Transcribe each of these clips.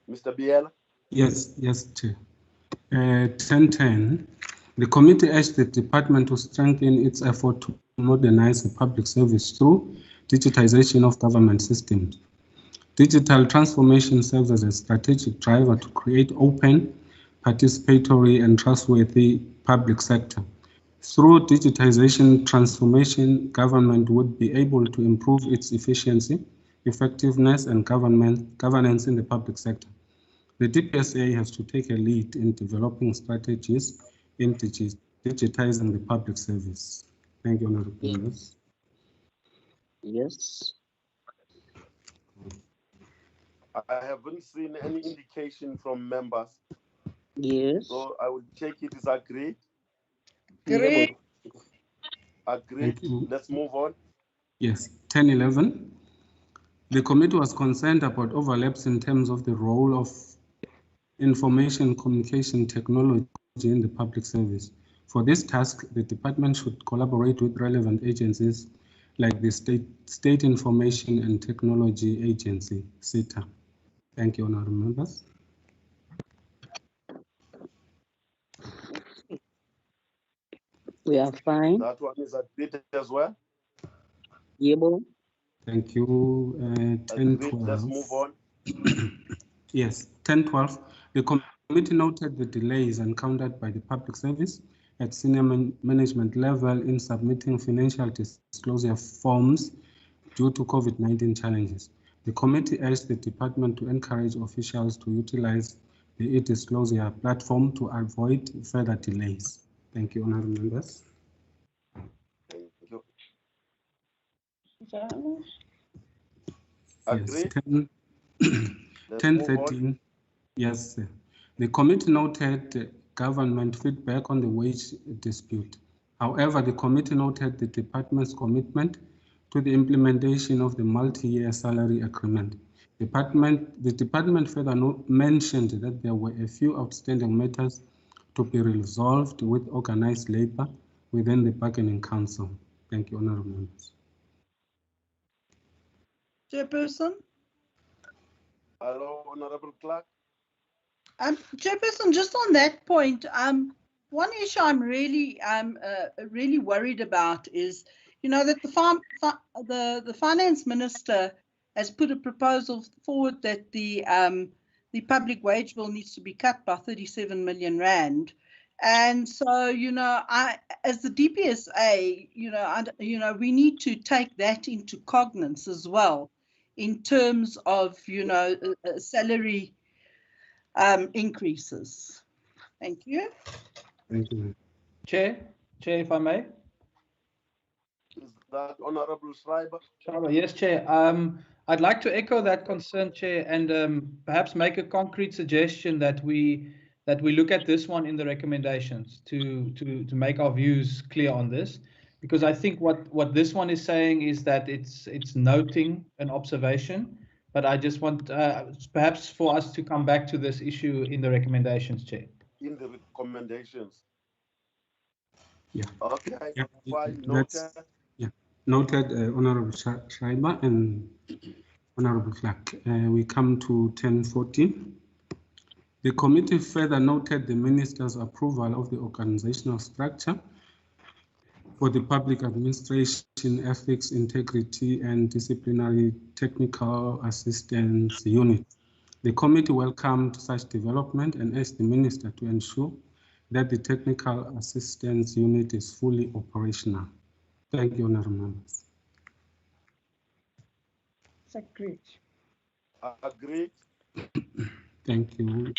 Mr. Biela? Yes, Chair. 1010. The committee urged the department to strengthen its effort to modernize the public service through digitization of government systems. Digital transformation serves as a strategic driver to create open, participatory, and trustworthy public sector. Through digitization transformation, government would be able to improve its efficiency, effectiveness, and governance in the public sector. The DPSA has to take a lead in developing strategies in digitizing the public service. Thank you, Honorable Members. Yes. I haven't seen any indication from members. Yes. So I will take it as agreed. Agreed. Agreed. Let's move on. Yes, 1011. The committee was concerned about overlaps in terms of the role of information communication technology in the public service. For this task, the department should collaborate with relevant agencies like the State Information and Technology Agency, SITA. Thank you, honorable members. We are fine. That one is agreed as well. Yebo. Thank you. 1012. Let's move on. Yes, 1012. The committee noted the delays encountered by the public service at senior management level in submitting financial disclosure forms due to COVID-19 challenges. The committee urged the department to encourage officials to utilize the e-disclosure platform to avoid further delays. Thank you, honorable members. Thank you. Yes, Agreed. 1013. Yes, sir. The committee noted government feedback on the wage dispute. However, the committee noted the department's commitment to the implementation of the multi-year salary agreement. The department further mentioned that there were a few outstanding matters to be resolved with organized labor within the bargaining council. Thank you, honorable members. Chairperson. Hello, Honorable Clerk. Chairperson, just on that point, one issue I'm really worried about is, you know, that the finance minister has put a proposal forward that the public wage bill needs to be cut by 37 million rand. And so, you know, as the DPSA, we need to take that into cognizance as well in terms of, you know, salary increases. Thank you. Thank you. Chair, if I may. Is that Honorable Schreiber? Yes, Chair. I'd like to echo that concern, Chair, and perhaps make a concrete suggestion that we look at this one in the recommendations to make our views clear on this, because I think what this one is saying is that it's noting an observation, but I just want perhaps for us to come back to this issue in the recommendations, Chair. In the recommendations. Yeah. Okay. Yeah. Fine. Noted. Yeah. Noted, Honorable Schreiber and Honorable Clerk. We come to 1014. The committee further noted the minister's approval of the organizational structure for the public administration, ethics, integrity, and disciplinary technical assistance unit. The committee welcomed such development and asked the minister to ensure that the technical assistance unit is fully operational. Thank you, honorable members. Agreed. Agreed. Thank you.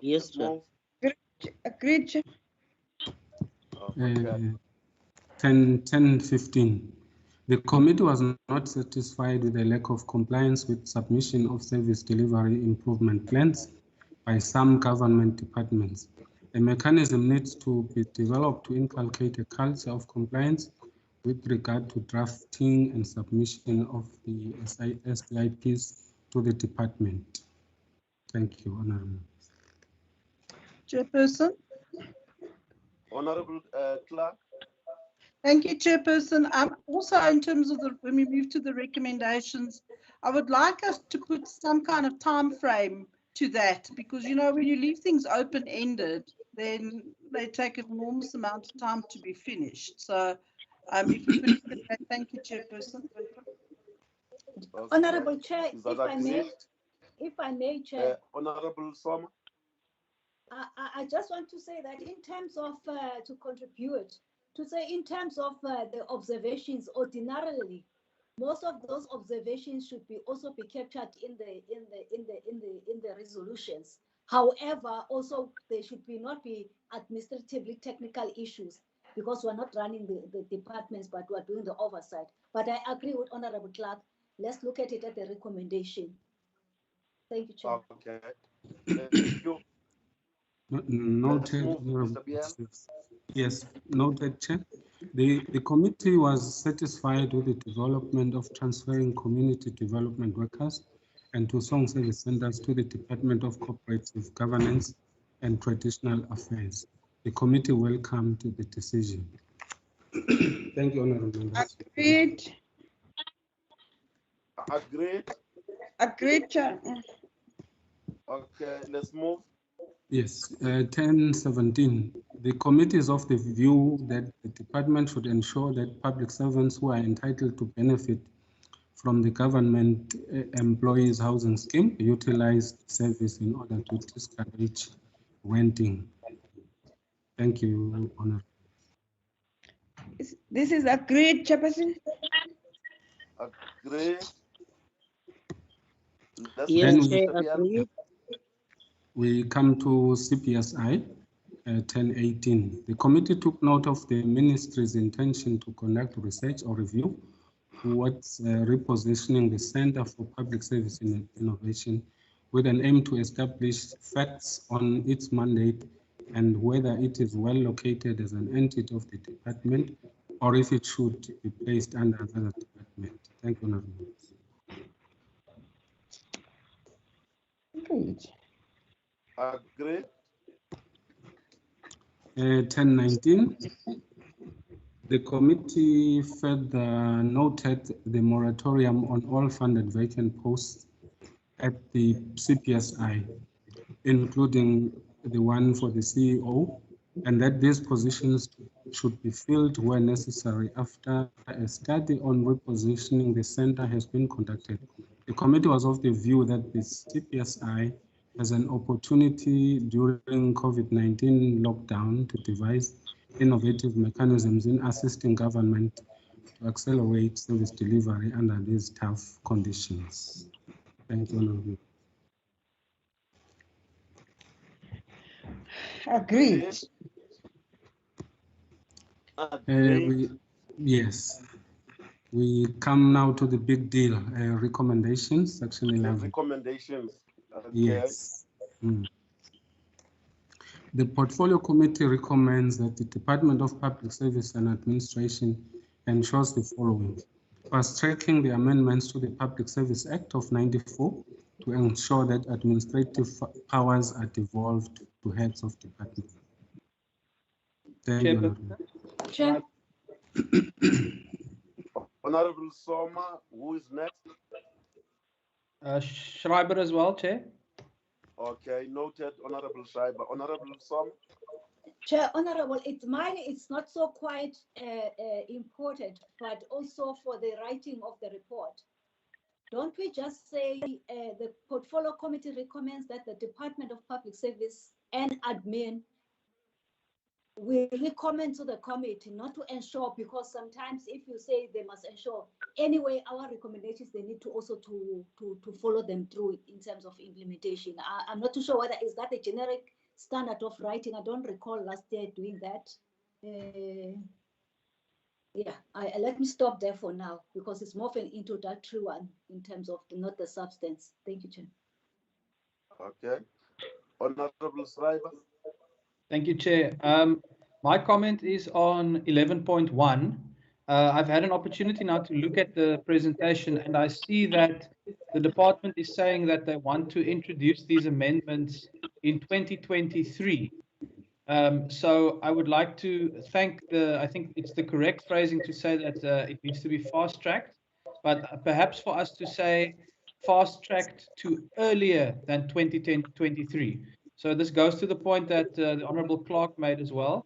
Yes, sir. Agreed. Okay. 10:15. The committee was not satisfied with the lack of compliance with submission of service delivery improvement plans by some government departments. A mechanism needs to be developed to inculcate a culture of compliance with regard to drafting and submission of the SDIPs to the department. Thank you, Honorable. Chairperson. Honorable Clerk. Thank you, Chairperson. Also, in terms of when we move to the recommendations, I would like us to put some kind of time frame to that, because, you know, when you leave things open-ended, then they take an enormous amount of time to be finished. So if we could look at that, thank you, Chairperson. Okay. Honorable Chair, Is that if I may, Chair. Honorable Soma? I just want to say that in terms of to contribute, to say in terms of the observations, ordinarily, most of those observations should be also be captured in the resolutions. However, also there should be not be administratively technical issues, because we're not running the departments, but we're doing the oversight. But I agree with Honorable Clark. Let's look at it at the recommendation. Thank you, Chair. Okay. Thank you. Noted. Yes, noted, Chair. The committee was satisfied with the development of transferring community development workers and to song service centers to the Department of Cooperative Governance and Traditional Affairs. The committee welcomed the decision. Thank you, Honourable Members. Agreed. Agreed. Agreed, Chair. Okay, let's move. Yes, 1017. The committee is of the view that the department should ensure that public servants who are entitled to benefit from the government employees housing scheme utilize the service in order to discourage renting. Thank you, Honour. This is agreed, Chairperson. Agreed. Yes, Chair, agreed. We come to CPSI 1018. The committee took note of the ministry's intention to conduct research or review towards repositioning the Center for Public Service Innovation with an aim to establish facts on its mandate and whether it is well located as an entity of the department or if it should be placed under another department. Thank you, Honourable. Agreed. Agreed. 1019. The committee further noted the moratorium on all funded vacant posts at the CPSI, including the one for the CEO, and that these positions should be filled where necessary after a study on repositioning the center has been conducted. The committee was of the view that the CPSI has an opportunity during COVID-19 lockdown to devise innovative mechanisms in assisting government to accelerate service delivery under these tough conditions. Thank you, Honourable. Agreed. Yes. We come now to the big deal, recommendations, section 11. Recommendations. Okay. Yes. The Portfolio Committee recommends that the Department of Public Service and Administration ensures the following. Fast-tracking the amendments to the Public Service Act of '94 to ensure that administrative powers are devolved to heads of departments. Thank you, Honourable. Chair. Honourable Soma, who is next? Schreiber as well, Chair. Okay, noted, Honourable Schreiber. Honourable Soma? Chair, Honourable, it's not so quite important, but also for the writing of the report. Don't we just say the Portfolio Committee recommends that the Department of Public Service and Admin we recommend to the committee not to ensure, because sometimes if you say they must ensure, anyway, our recommendations, they need to also to follow them through in terms of implementation. I'm not too sure whether is that a generic standard of writing. I don't recall last year doing that. Yeah, let me stop there for now because it's more of an introductory one in terms of not the substance. Thank you, Chair. Okay. Honourable Schreiber? Thank you, Chair. My comment is on 11.1. I've had an opportunity now to look at the presentation, and I see that the department is saying that they want to introduce these amendments in 2023. So I would like to thank I think it's the correct phrasing to say that it needs to be fast-tracked, but perhaps for us to say fast-tracked to earlier than 2023. So this goes to the point that the Honourable Clerk made as well,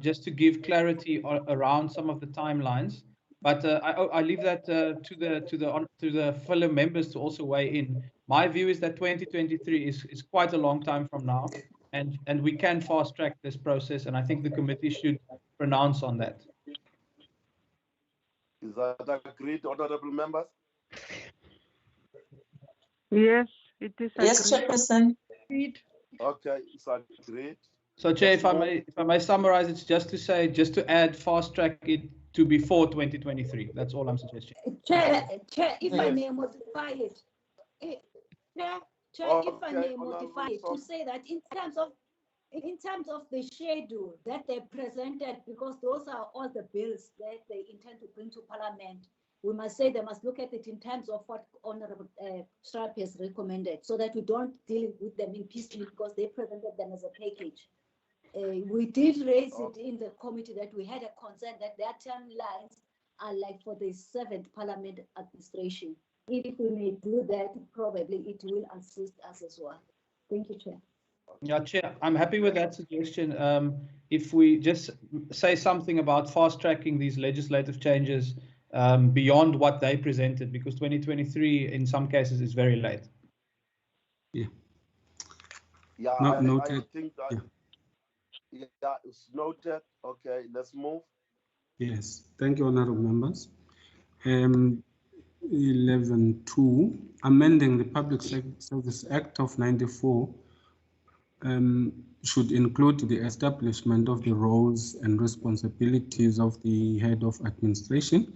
just to give clarity around some of the timelines. But I leave that to the fellow members to also weigh in. My view is that 2023 is quite a long time from now. And we can fast track this process, and I think the committee should pronounce on that. Is that agreed, honorable members? Yes, it is agreed. Yes, Chairperson. Okay, it's agreed. So, Chair, if I may summarize, it's just to add fast track it to before 2023. That's all I'm suggesting. Chair, if I may modify it. Chair, if I may modify it to say that in terms of the schedule that they presented, because those are all the bills that they intend to bring to Parliament, we must say they must look at it in terms of what Honourable Sharp has recommended, so that we don't deal with them in piecemeal because they presented them as a package. We did raise it in the committee that we had a concern that their timelines are like for the 7th Parliament administration. If we may do that, probably it will assist us as well. Thank you, Chair. Yeah, Chair, I'm happy with that suggestion. If we just say something about fast tracking these legislative changes beyond what they presented, because 2023 in some cases is very late. Yeah. Yeah, No, I noted. think that. Yeah, it's noted. Okay, let's move. Yes, thank you, honourable members. 11.2, amending the Public Service Act of 94 should include the establishment of the roles and responsibilities of the head of administration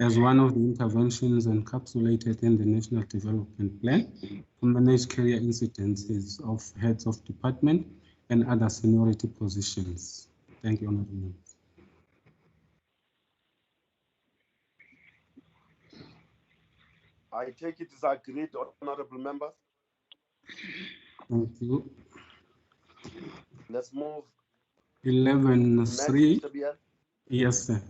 as one of the interventions encapsulated in the National Development Plan to manage career incidences of heads of department and other seniority positions. Thank you, honourable members. I take it is agreed, honorable members. Thank you. Let's move. 11.3. Yes, sir.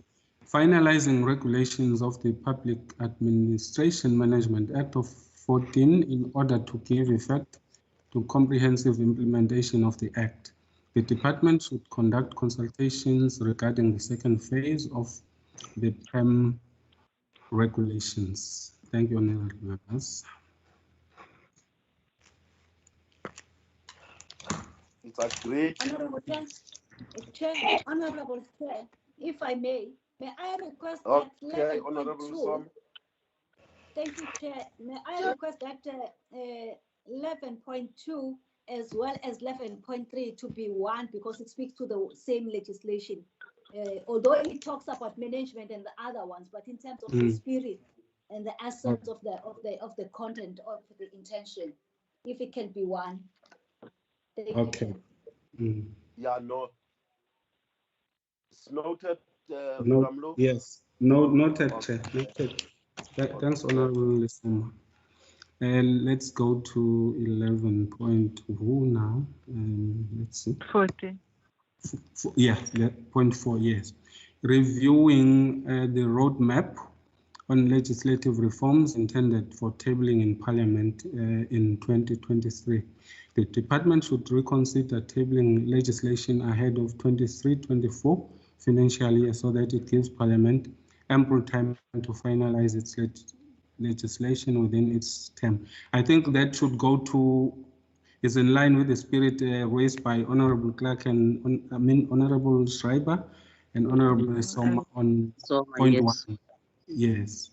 Finalizing regulations of the Public Administration Management Act of 14 in order to give effect to comprehensive implementation of the Act. The department should conduct consultations regarding the second phase of the PEM regulations. Thank you, honourable members. It's agreed. Honourable Chair, Honourable Chair, if I may I request that 11.2. Thank you, Chair. May I request that 11.2 as well as 11.3 to be one, because it speaks to the same legislation. Although it talks about management and the other ones, but in terms of the spirit and the essence of the content of the intention, if it can be one. Thank you, Chair. Yeah, no. It's noted. No, yes, no, noted, Chair. Noted. Thanks, honourable Lisuma. Let's go to 11.2 now. Let's see. 14. Yeah, 0.4, yes. Reviewing the roadmap on legislative reforms intended for tabling in Parliament in 2023. The department should reconsider tabling legislation ahead of 23-24 financial year so that it gives Parliament ample time to finalize its legislation within its term. I think that should go to, is in line with the spirit raised by Honourable Clerk and Honourable Schreiber and Honourable Soma on point yes. 1. Yes.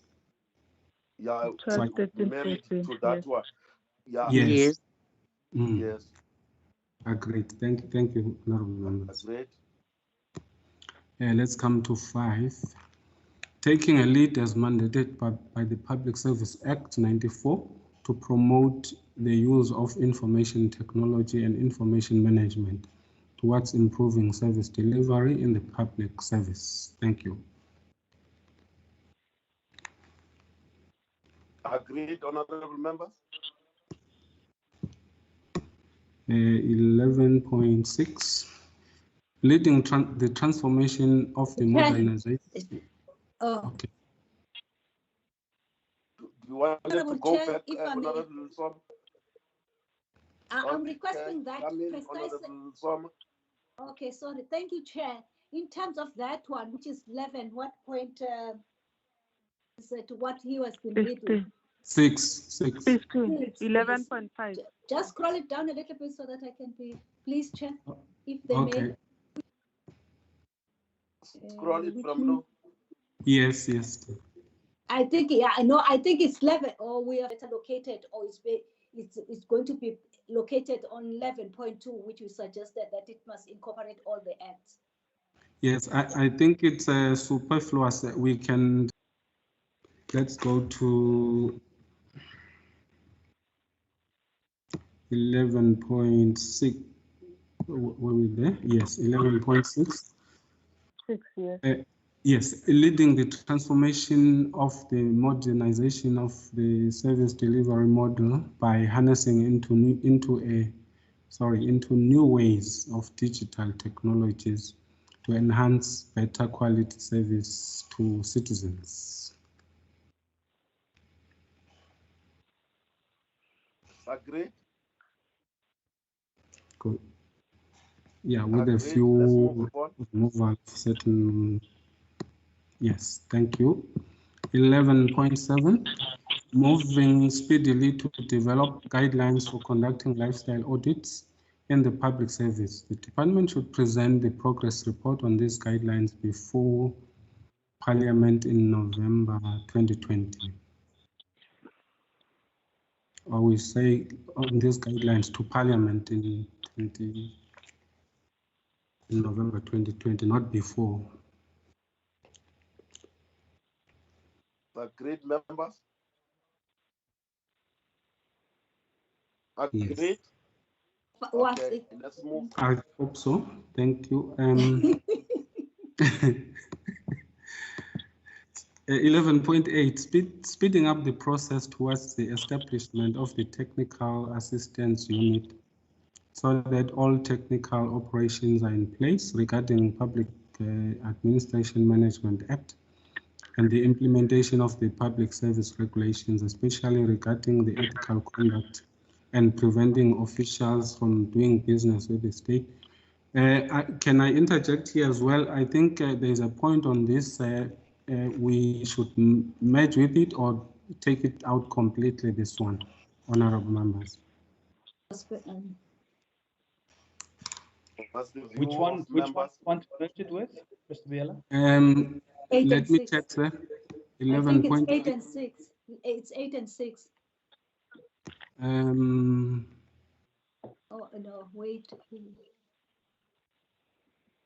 Yeah, So married to that one. Yeah. Yes. Yes. Agreed. Thank you, honourable members. Agreed. Let's come to 5. Taking a lead as mandated by the Public Service Act 94 to promote the use of information technology and information management towards improving service delivery in the public service. Thank you. Agreed, honourable members. 11.6. leading the transformation of the modernization. Oh, Okay. Do you want it to Honorable go Chair, back, if I may, Honorable Som? I'm Okay, requesting that come in, precise. Honorable Som. Okay, sorry. Thank you, Chair. In terms of that one, which is 11, what point is it what he was been reading? 6. 11.5. Just scroll it down a little bit so that I can be, please, Chair, if they Okay. may. Scroll it from low. Yes. I think, yeah, I know. I think it's 11, or we are better located, or it's going to be located on 11.2, which we suggested that it must incorporate all the acts. Yes, I think it's superfluous. We can, let's go to 11.6. Were we there? Yes, 11.6. 6, yes. Yes, leading the transformation of the modernization of the service delivery model by harnessing into new ways of digital technologies to enhance better quality service to citizens. Agreed? Good. Yeah, with a Agreed. few Let's move on. removal of certain. Yes, thank you. 11.7, moving speedily to develop guidelines for conducting lifestyle audits in the public service. The department should present the progress report on these guidelines before Parliament in November 2020. Or we say on these guidelines to Parliament in November 2020, not before. Agreed, members? Yes. Agreed? Okay, let's move. I hope so. Thank you. 11.8, speeding up the process towards the establishment of the technical assistance unit so that all technical operations are in place regarding Public Administration Management Act and the implementation of the public service regulations, especially regarding the ethical conduct and preventing officials from doing business with the state. Can I interject here as well? I think there's a point on this. We should merge with it or take it out completely, this one, honorable members. Which one do you want to merge it with, Mr. Biela? Let me check, sir. 11. I think it's 8 and 6. It's 8 and 6. Oh, no, wait.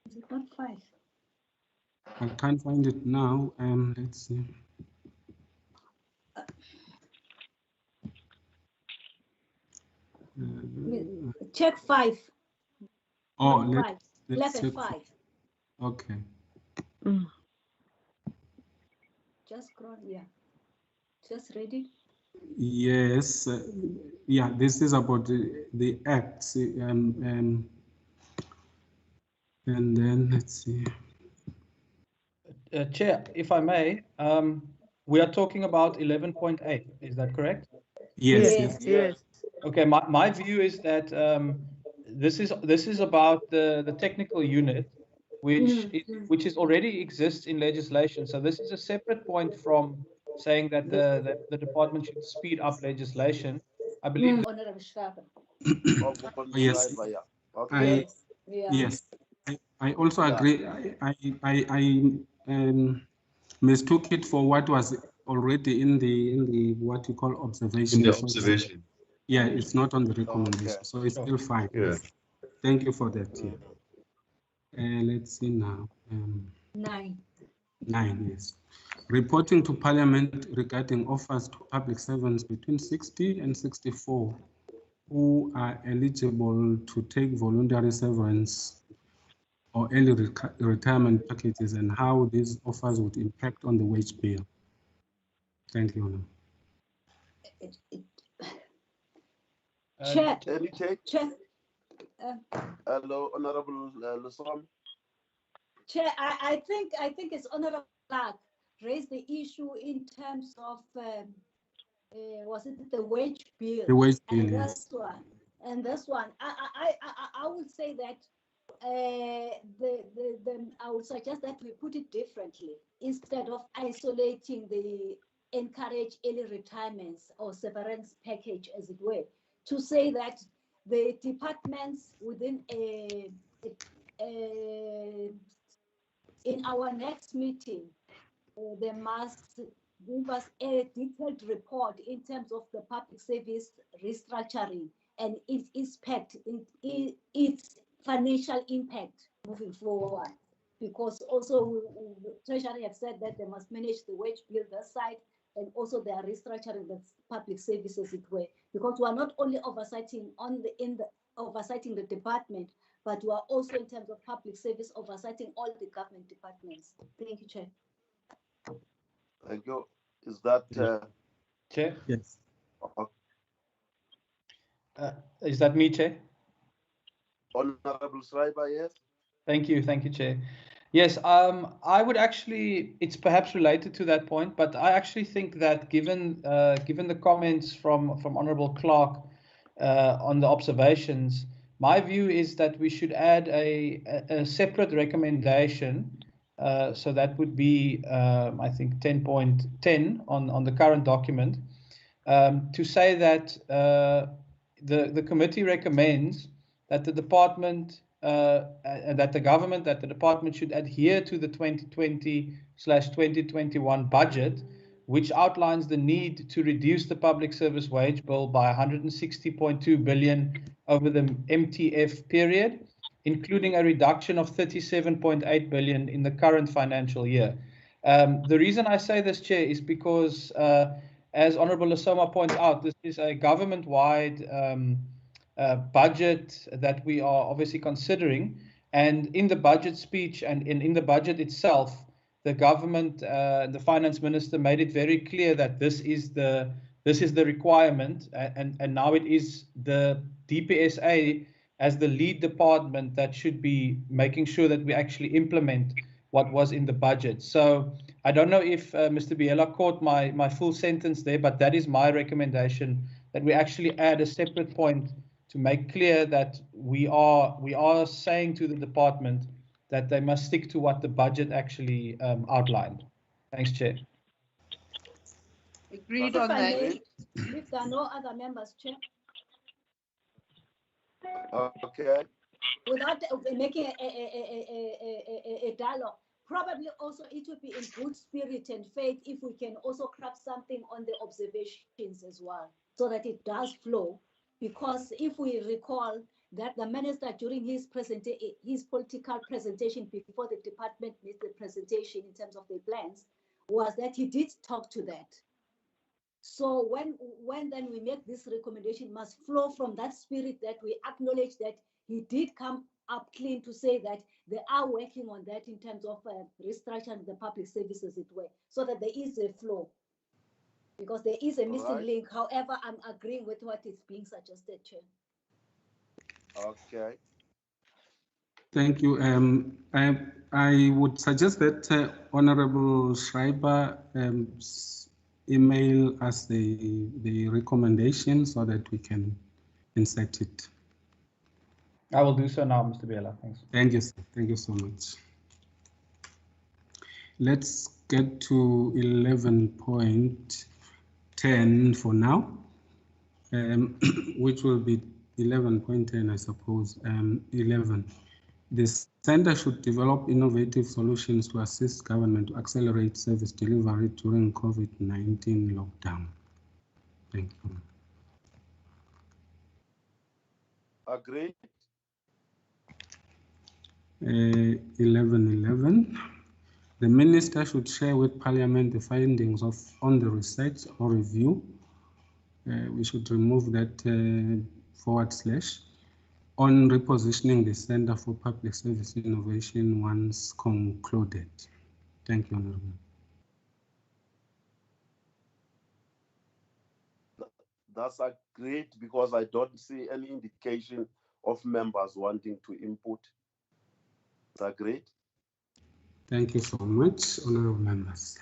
Is it not 5? I can't find it now. Let's see. Check 5. Oh, let's 11, 5. Okay. Just scroll, yeah. Just ready. Yes. Yeah, this is about the acts. And then let's see. Chair, if I may, we are talking about 11.8. Is that correct? Yes. Okay, my view is that this is about the technical unit, which is already exists in legislation. So this is a separate point from saying that the department should speed up legislation. I believe. Honorable Schwaber. Yes. Okay. Yes. I also agree. I mistook it for what was already in the what you call observation. In the observation. Yeah, it's not on the recommendation, so it's still fine. Yeah. Thank you for that. Yeah. Let's see now. 9. 9, yes. Reporting to Parliament regarding offers to public servants between 60 and 64 who are eligible to take voluntary severance or early retirement packages and how these offers would impact on the wage bill. Thank you. Chair. Any take? Chair. Hello, Honorable Lusom. Chair, I think it's Honorable Clark raised the issue in terms of was it the wage bill? The wage bill, And yes. this one, I would say that I would suggest that we put it differently instead of isolating the encourage early retirements or severance package, as it were, to say that the departments within in our next meeting, they must give us a detailed report in terms of the public service restructuring and its impact, its financial impact moving forward. Because also Treasury have said that they must manage the wage bill that side, and also they are restructuring the public services it way. Because we are not only oversighting oversighting the department, but we are also in terms of public service oversighting all the government departments. Thank you, Chair. Thank you. Is that Chair? Yes. Is that me, Chair? Honorable Schreiber, yes? Thank you, Chair. Yes, I would actually, it's perhaps related to that point, but I actually think that given the comments from Honorable Clark on the observations, my view is that we should add a separate recommendation. So that would be, I think, 10.10 on the current document, to say that the committee recommends that the department that the department should adhere to the 2020/2021 budget, which outlines the need to reduce the public service wage bill by 160.2 billion over the MTF period, including a reduction of 37.8 billion in the current financial year. The reason I say this, Chair, is because, as Honourable Lasoma points out, this is a government-wide budget that we are obviously considering, and in the budget speech and in the budget itself, the government, the finance minister made it very clear that this is the requirement, and now it is the DPSA as the lead department that should be making sure that we actually implement what was in the budget. So I don't know if Mr. Biela caught my full sentence there, but that is my recommendation, that we actually add a separate point to make clear that we are saying to the department that they must stick to what the budget actually outlined. Thanks, Chair. Agreed on that. If there are no other members, Chair. Okay. Without making a dialogue, probably also it would be in good spirit and faith if we can also craft something on the observations as well, so that it does flow. Because if we recall that the minister during his political presentation before the department made the presentation in terms of the plans, was that he did talk to that. So when then we make this recommendation, must flow from that spirit, that we acknowledge that he did come up clean to say that they are working on that in terms of restructuring the public services it way, so that there is a flow. Because there is a missing link. However, I'm agreeing with what is being suggested, Chair. Okay. Thank you. I would suggest that Honorable Schreiber email us the recommendation so that we can insert it. I will do so now, Mr. Biela. Thanks. Thank you, sir. Thank you so much. Let's get to 11.10 for now, which will be 11.10, I suppose. 11. The center should develop innovative solutions to assist government to accelerate service delivery during COVID-19 lockdown. Thank you. Agreed. 11.11. The minister should share with Parliament the findings on the research or review. We should remove that / on repositioning the Center for Public Service Innovation once concluded. Thank you, Honourable. That's agreed, because I don't see any indication of members wanting to input. Is that great? Thank you so much, honorable members.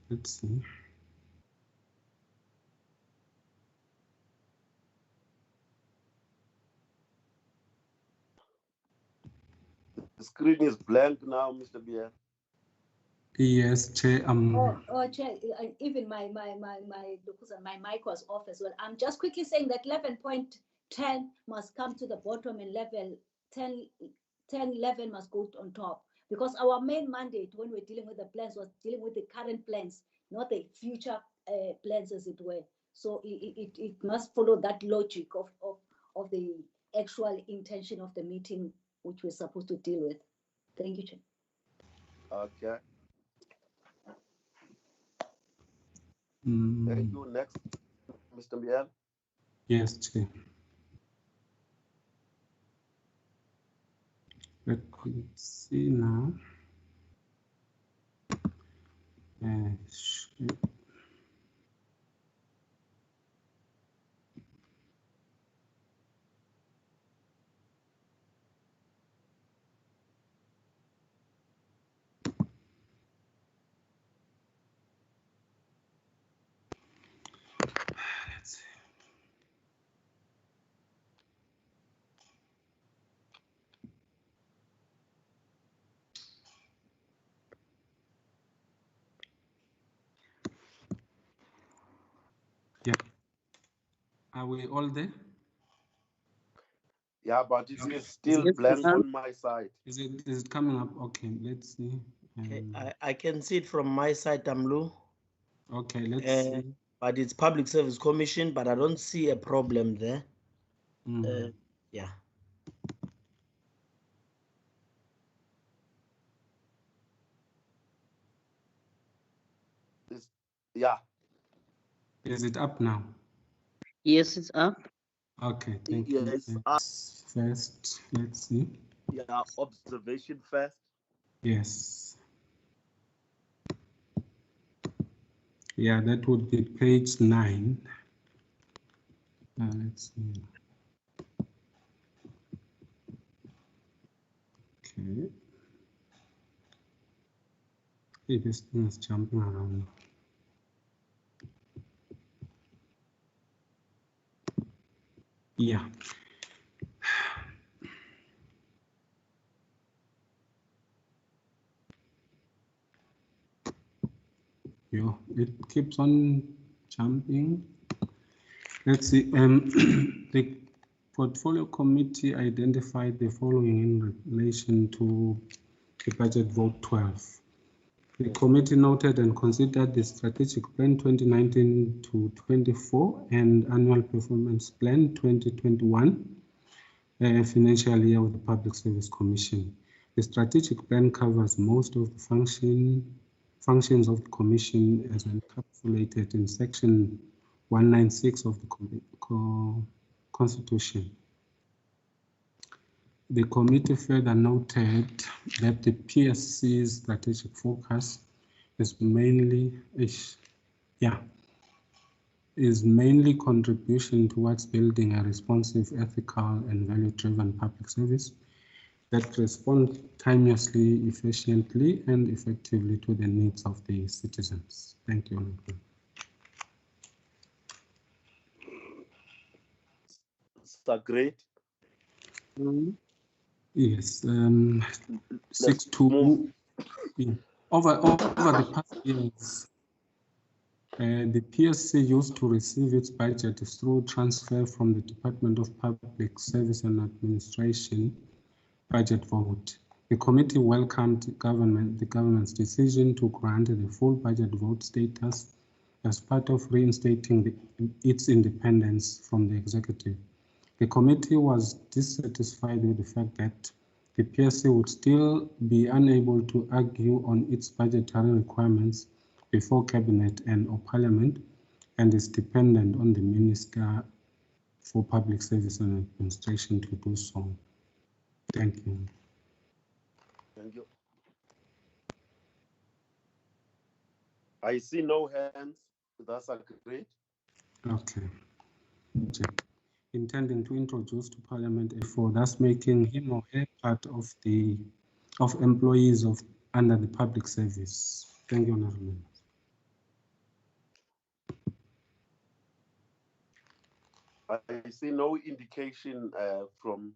Let's see. The screen is blank now, Mr. Biel. Yes, Chair. Chair, even my mic was off as well. I'm just quickly saying that 11.10 must come to the bottom and level 10.11 must go on top, because our main mandate when we're dealing with the plans was dealing with the current plans, not the future plans, as it were. So it must follow that logic of the actual intention of the meeting, which we're supposed to deal with. Thank you, Chair. Okay. Mm, Thank you. Next, Mr. Biel. yes, Chair. Let's see now. Let's see. Yeah. Are we all there? Yeah, but it is still Yes, blank sir. on my side. Is it coming up? Okay, let's see. Okay, I can see it from my side, Tamlu. Okay, let's see. But it's Public Service Commission, but I don't see a problem there. Yeah. Yeah. Is it up now? Yes, it's up. Okay, thank you. Yes. First, let's see. Yeah, observation first. Yes. Yeah, that would be page 9. Let's see. Okay. Hey, this thing is jumping around. Yeah. Yeah, it keeps on jumping. Let's see. The portfolio committee identified the following in relation to the budget vote 12. The committee noted and considered the strategic plan 2019 to 24 and annual performance plan 2021 financial year of the Public Service Commission. The strategic plan covers most of the functions of the Commission as encapsulated in Section 196 of the Constitution. The committee further noted that the PSC's strategic focus is mainly contribution towards building a responsive, ethical, and value-driven public service that responds timelessly, efficiently, and effectively to the needs of the citizens. Thank you. That's great. Yes, 6.2. Yeah. Over the past years, the PSC used to receive its budget through transfer from the Department of Public Service and Administration budget vote. The committee welcomed the government's decision to grant the full budget vote status as part of reinstating its independence from the executive. The committee was dissatisfied with the fact that the PSC would still be unable to argue on its budgetary requirements before Cabinet or Parliament, and is dependent on the Minister for Public Service and Administration to do so. Thank you. Thank you. I see no hands. That's great. Okay. intending to introduce to Parliament A4, thus making him or her part of employees under the public service. Thank you, Honourable Member. I see no indication from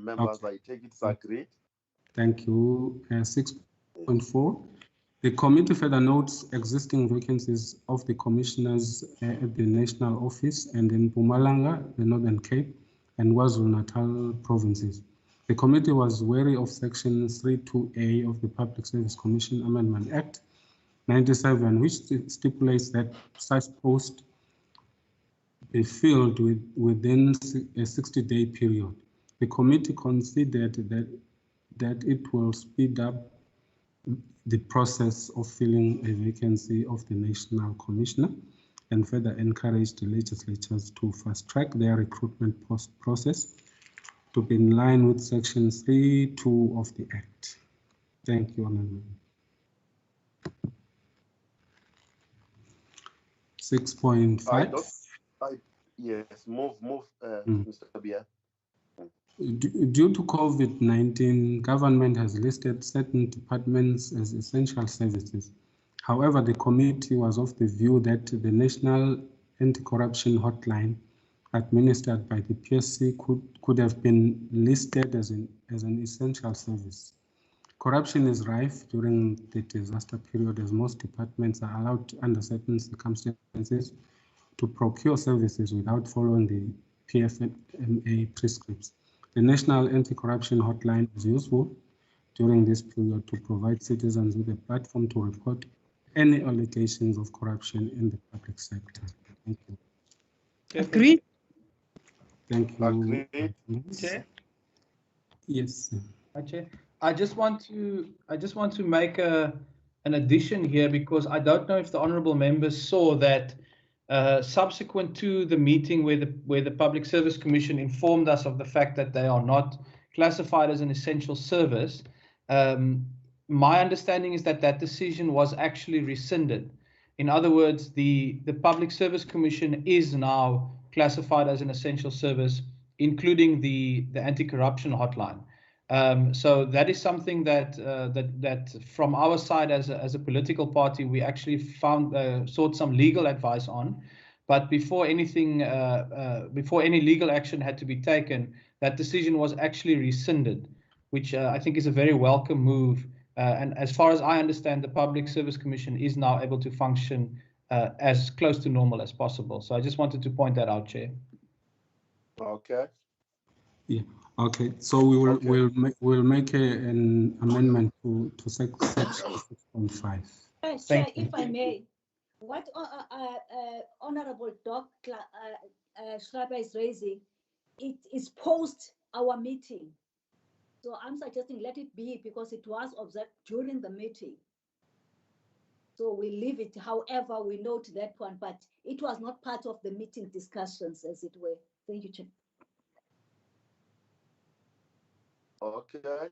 members. Okay. I take it's agreed. Thank you. 6.4. The committee further notes existing vacancies of the commissioners at the national office and in Mpumalanga, the Northern Cape, and KwaZulu-Natal provinces. The committee was wary of Section 32A of the Public Service Commission Amendment Act 97, which stipulates that such posts be filled within a 60-day period. The committee considered that it will speed up the process of filling a vacancy of the National Commissioner and further encourage the legislatures to fast-track their recruitment process to be in line with Section 3.2 of the Act. Thank you, Honourable. 6.5. Yes, move, Mr. Bia. Due to COVID-19, government has listed certain departments as essential services. However, the committee was of the view that the National Anti-Corruption Hotline administered by the PSC could have been listed as an essential service. Corruption is rife during the disaster period, as most departments are allowed under certain circumstances to procure services without following the PFMA prescripts. The National Anti-Corruption Hotline is useful during this period to provide citizens with a platform to report any allegations of corruption in the public sector. Thank you. Agreed. Thank you. Agreed. Chair? Yes, sir. Hi, Chair. I just want to make an addition here, because I don't know if the honourable members saw that subsequent to the meeting where the Public Service Commission informed us of the fact that they are not classified as an essential service. My understanding is that decision was actually rescinded. In other words, the Public Service Commission is now classified as an essential service, including the anti-corruption hotline. So that is something that from our side as a political party, we actually sought some legal advice on. But before anything, before any legal action had to be taken, that decision was actually rescinded, which I think is a very welcome move. And as far as I understand, the Public Service Commission is now able to function as close to normal as possible. So I just wanted to point that out, Chair. Okay. Yeah. Okay. So we will we'll make an amendment to section 6.5. Chair, if I may, what Honourable Doc Schreiber is raising, it is post our meeting. So I'm suggesting let it be, because it was observed during the meeting. So we leave it. However, we note that one, but it was not part of the meeting discussions, as it were. Thank you, Chair. Okay.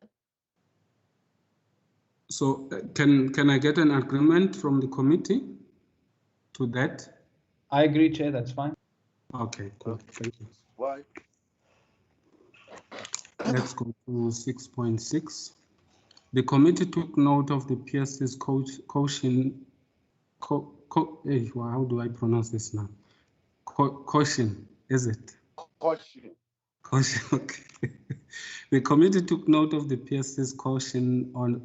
So can I get an agreement from the committee to that? I agree, Chair. That's fine. Okay, cool. Thank you. Why? Let's go to 6.6. The committee took note of the PSC's caution. How do I pronounce this now? Caution, is it? Caution. Caution, okay. The committee took note of the PSC's caution on,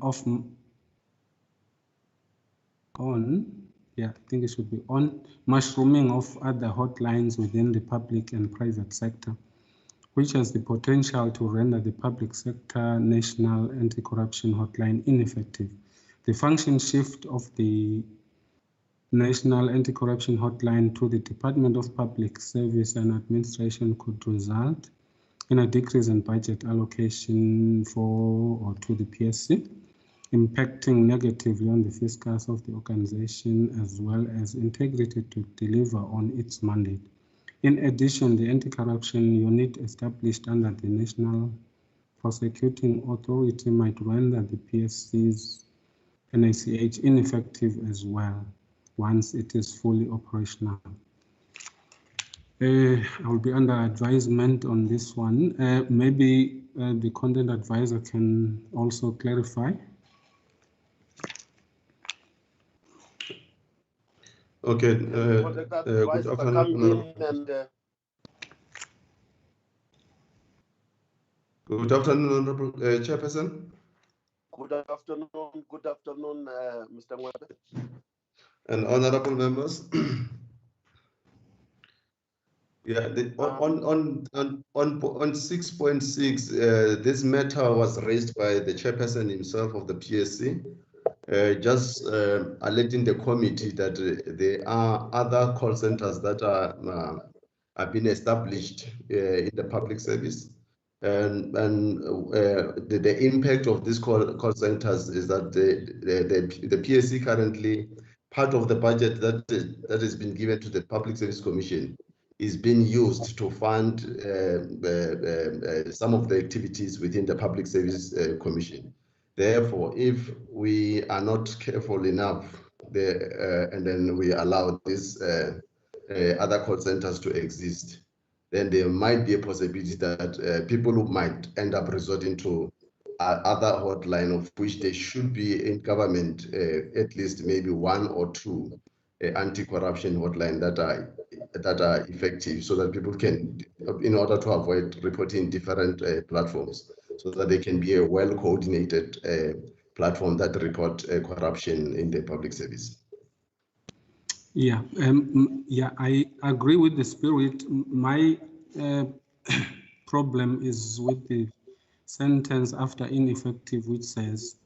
I think it should be on mushrooming of other hotlines within the public and private sector, which has the potential to render the public sector national anti-corruption hotline ineffective. The function shift of the National Anti-Corruption Hotline to the Department of Public Service and Administration could result in a decrease in budget allocation for or to the PSC, impacting negatively on the fiscus of the organization as well as integrity to deliver on its mandate. In addition, the anti-corruption unit established under the National Prosecuting Authority might render the PSC's NACH ineffective as well once it is fully operational. I'll be under advisement on this one. Maybe the content advisor can also clarify. Okay. Contact Good advisors are afternoon, coming Honorable. in and Good afternoon, Honorable Chairperson. good afternoon, Mr. Mwebe. And honorable members. Yeah, on 6.6, this matter was raised by the chairperson himself of the PSC, just alerting the committee that there are other call centers that are being established in the public service. And the impact of these call centers is that the PSC currently, part of the budget that has been given to the Public Service Commission is being used to fund some of the activities within the Public Service Commission. Therefore, if we are not careful enough, and then we allow these other call centers to exist, then there might be a possibility that people who might end up resorting to other hotline, of which there should be in government at least maybe one or two anti-corruption hotline that are effective, so that people can, in order to avoid reporting different platforms, so that they can be a well-coordinated platform that report corruption in the public service. Yeah, yeah, I agree with the spirit. My problem is with the sentence after ineffective, which says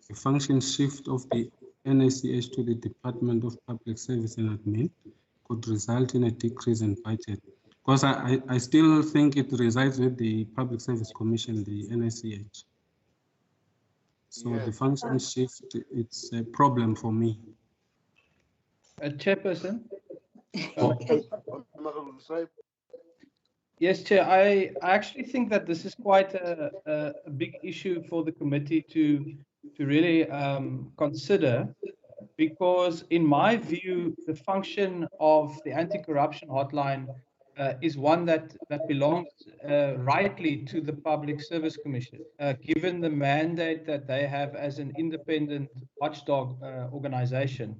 the function shift of the NACH to the Department of Public Service and Admin could result in a decrease in budget. Because I still think it resides with the Public Service Commission, the NACH. So Yes. the function shift, it's a problem for me. Chairperson? Honorable Saib. Yes, Chair. I actually think that this is quite a big issue for the committee to really consider, because in my view, the function of the anti-corruption hotline is one that belongs rightly to the Public Service Commission, given the mandate that they have as an independent watchdog organization.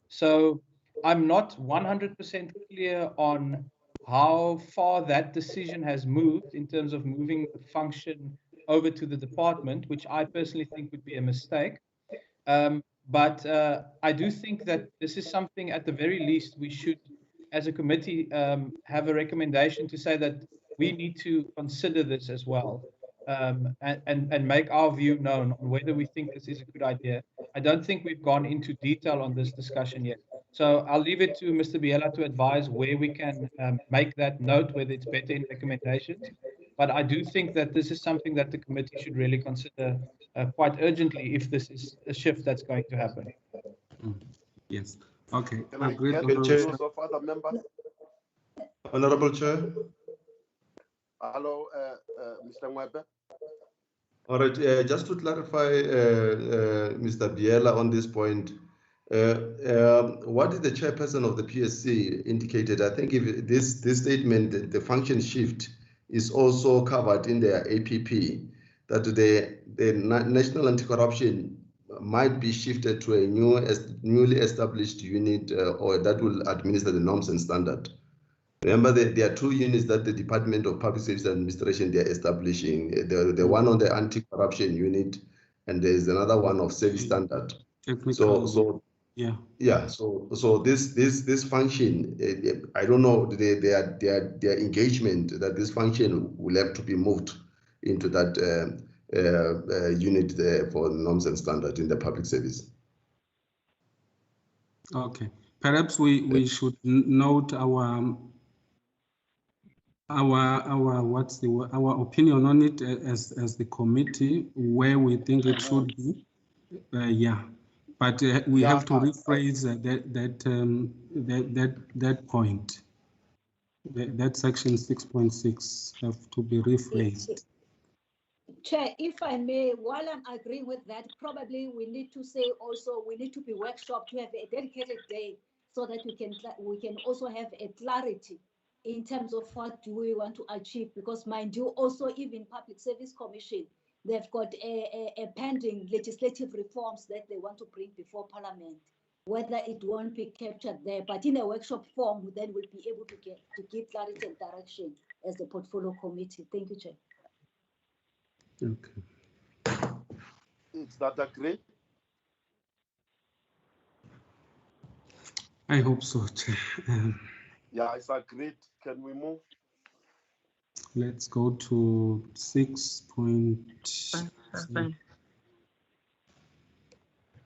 So I'm not 100% clear on how far that decision has moved in terms of moving the function over to the department, which I personally think would be a mistake. But I do think that this is something, at the very least, we should, as a committee, have a recommendation to say that we need to consider this as well, and make our view known on whether we think this is a good idea. I don't think we've gone into detail on this discussion yet. So I'll leave it to Mr. Biela to advise where we can make that note, whether it's better in recommendations. But I do think that this is something that the committee should really consider quite urgently if this is a shift that's going to happen. Yes. Okay. Can I Agreed. get the views of other members? Honorable Chair. Hello, Mr. Mwebe. All right, just to clarify, Mr. Biela, on this point, what did the chairperson of the PSC indicated? I think if this statement, the function shift, is also covered in their APP, that the National Anti-Corruption might be shifted to a newly established unit, or that will administer the norms and standard. Remember that there are two units that the Department of Public Service Administration they are establishing. The one on the anti-corruption unit, and there is another one of service standard. Technical. So this function, I don't know their engagement that this function will have to be moved into that unit there for norms and standard in the public service. Okay. Perhaps we should note our opinion on it as the committee, where we think it should be. Yeah, but we have to rephrase that point. That section 6.6 have to be rephrased. Chair, if I may, while I'm agreeing with that, probably we need to say also we need to be workshop to have a dedicated day so that we can also have a clarity in terms of what do we want to achieve, because mind you, also even Public Service Commission, they've got a pending legislative reforms that they want to bring before Parliament. Whether it won't be captured there, but in a workshop form, then we'll be able to give clarity and direction as the portfolio committee. Thank you, Chair. Okay. Is that agreed? I hope so, Chair. Yeah, it's agreed. Can we move? Let's go to 6.7.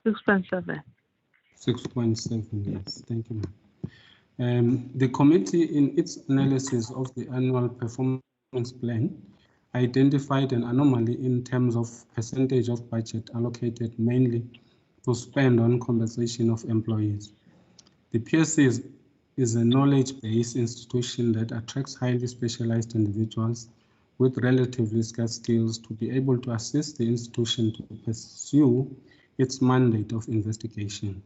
6.7. 6.7, yes, thank you, ma'am. The committee, in its analysis of the annual performance plan, identified an anomaly in terms of percentage of budget allocated mainly to spend on compensation of employees. The PSC is a knowledge-based institution that attracts highly specialized individuals with relatively scarce skills to be able to assist the institution to pursue its mandate of investigation,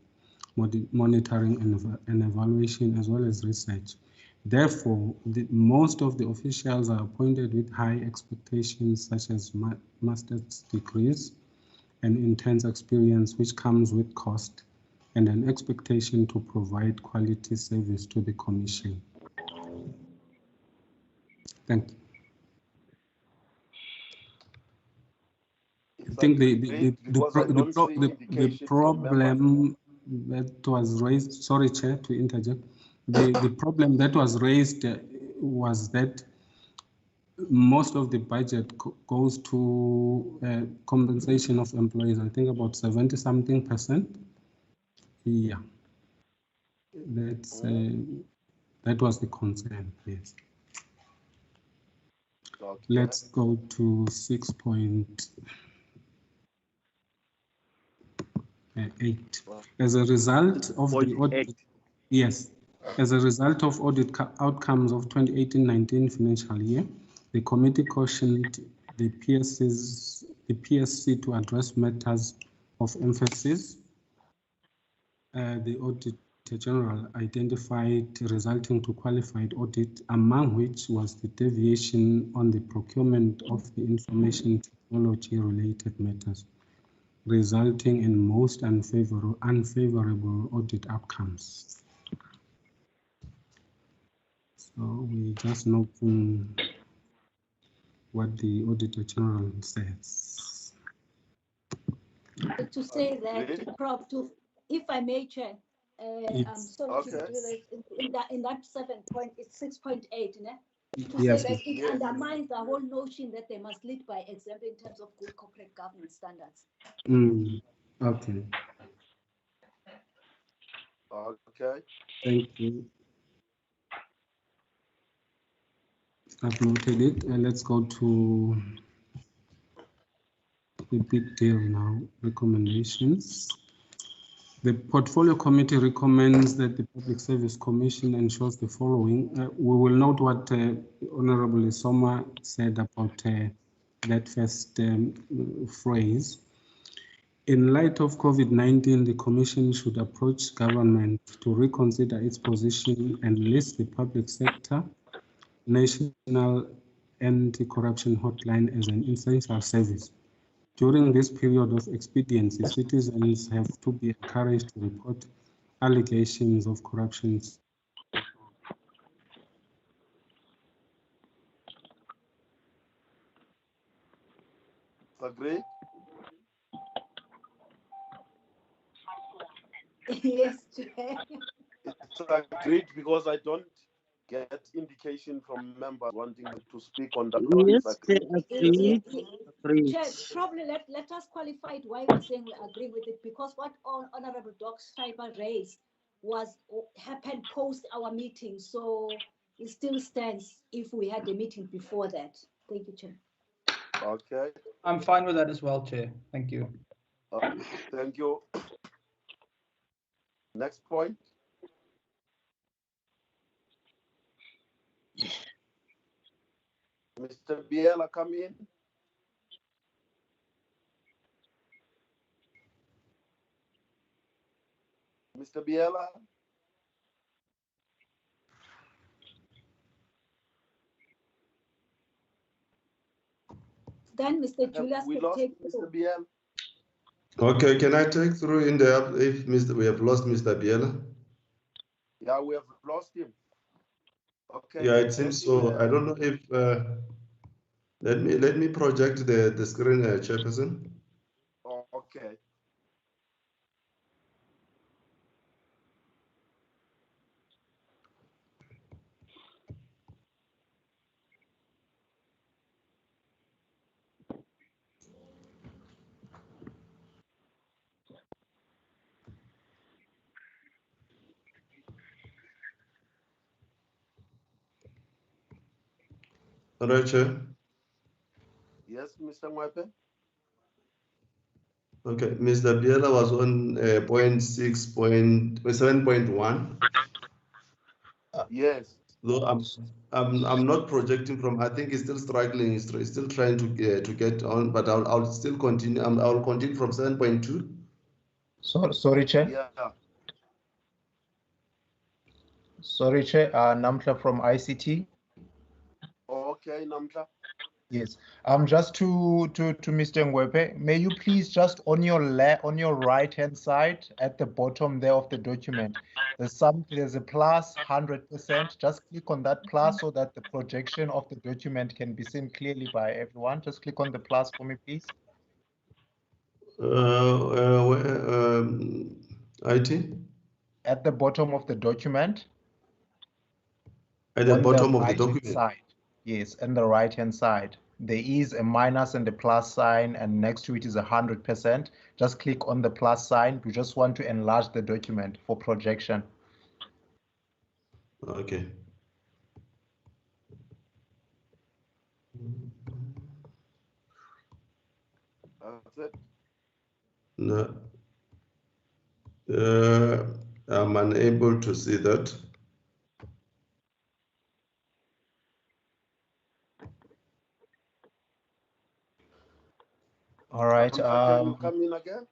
monitoring and evaluation, as well as research. Therefore, most of the officials are appointed with high expectations, such as master's degrees and intense experience, which comes with cost and an expectation to provide quality service to the Commission. Thank you. I think the problem that was raised, sorry, Chair, to interject, the problem that was raised was that most of the budget goes to compensation of employees. I think about 70-something%. Yeah, that was the concern. Yes. Okay. Let's go to 6.8. As a result of the audit, yes, as a result of audit outcomes of 2018-19 financial year, the committee cautioned the PSC to address matters of emphasis. The Auditor General identified resulting to qualified audit, among which was the deviation on the procurement of the information technology related matters, resulting in most unfavorable audit outcomes. So we just noting what the Auditor General says. To say that, if I may, Chair, I'm sorry to do this. In that 6.8, to Yes, say that it undermines the whole notion that they must lead by example in terms of good corporate governance standards. Okay. Okay. Thank you. I've noted it, and let's go to the big deal now, recommendations. The Portfolio Committee recommends that the Public Service Commission ensures the following. We will note what Honorable Soma said about that first phrase. In light of COVID-19, the Commission should approach government to reconsider its position and list the public sector National Anti-Corruption Hotline as an essential service. During this period of expediency, citizens have to be encouraged to report allegations of corruption. Agree? Yes, Chair. It's agreed because I don't get indication from members wanting to speak on that one. Yes, agreed. Chair, probably let us qualify it why we're saying we agree with it, because what Honorable Doc Schreiber raised happened post our meeting, so it still stands if we had a meeting before that. Thank you, Chair. Okay. I'm fine with that as well, Chair. Thank you. Thank you. Next point. Mr. Biela, come in. Mr. Biela. Then Mr. Julius We can lost take Mr. through. Biel. Okay, can I take through in the if we have lost Mr. Biela? Yeah, we have lost him. Okay. Yeah, it seems so. I don't know if let me project the screen, Chairperson. Oh, okay. All right, Chair. Yes, Mr. Mwepe. Okay, Mr. Biela was on 7.1. Yes. Though I'm not projecting from. I think he's still struggling. He's still trying to get on. But I'll still continue. I'll continue from 7.2. Sorry, Chair. Yeah. Sorry, Chair. Namtla from ICT. Okay, Namtla. Yes. Just to Mr. Ngwepe, may you please just on your right hand side at the bottom there of the document, there's a plus 100%. Just click on that plus so that the projection of the document can be seen clearly by everyone. Just click on the plus for me, please. IT? At the bottom of the document. At the bottom of the document. Side. Yes, on the right hand side. There is a minus and a plus sign, and next to it is 100%. Just click on the plus sign. We just want to enlarge the document for projection. Okay. That's it. No. I'm unable to see that. All right. Can you come in again?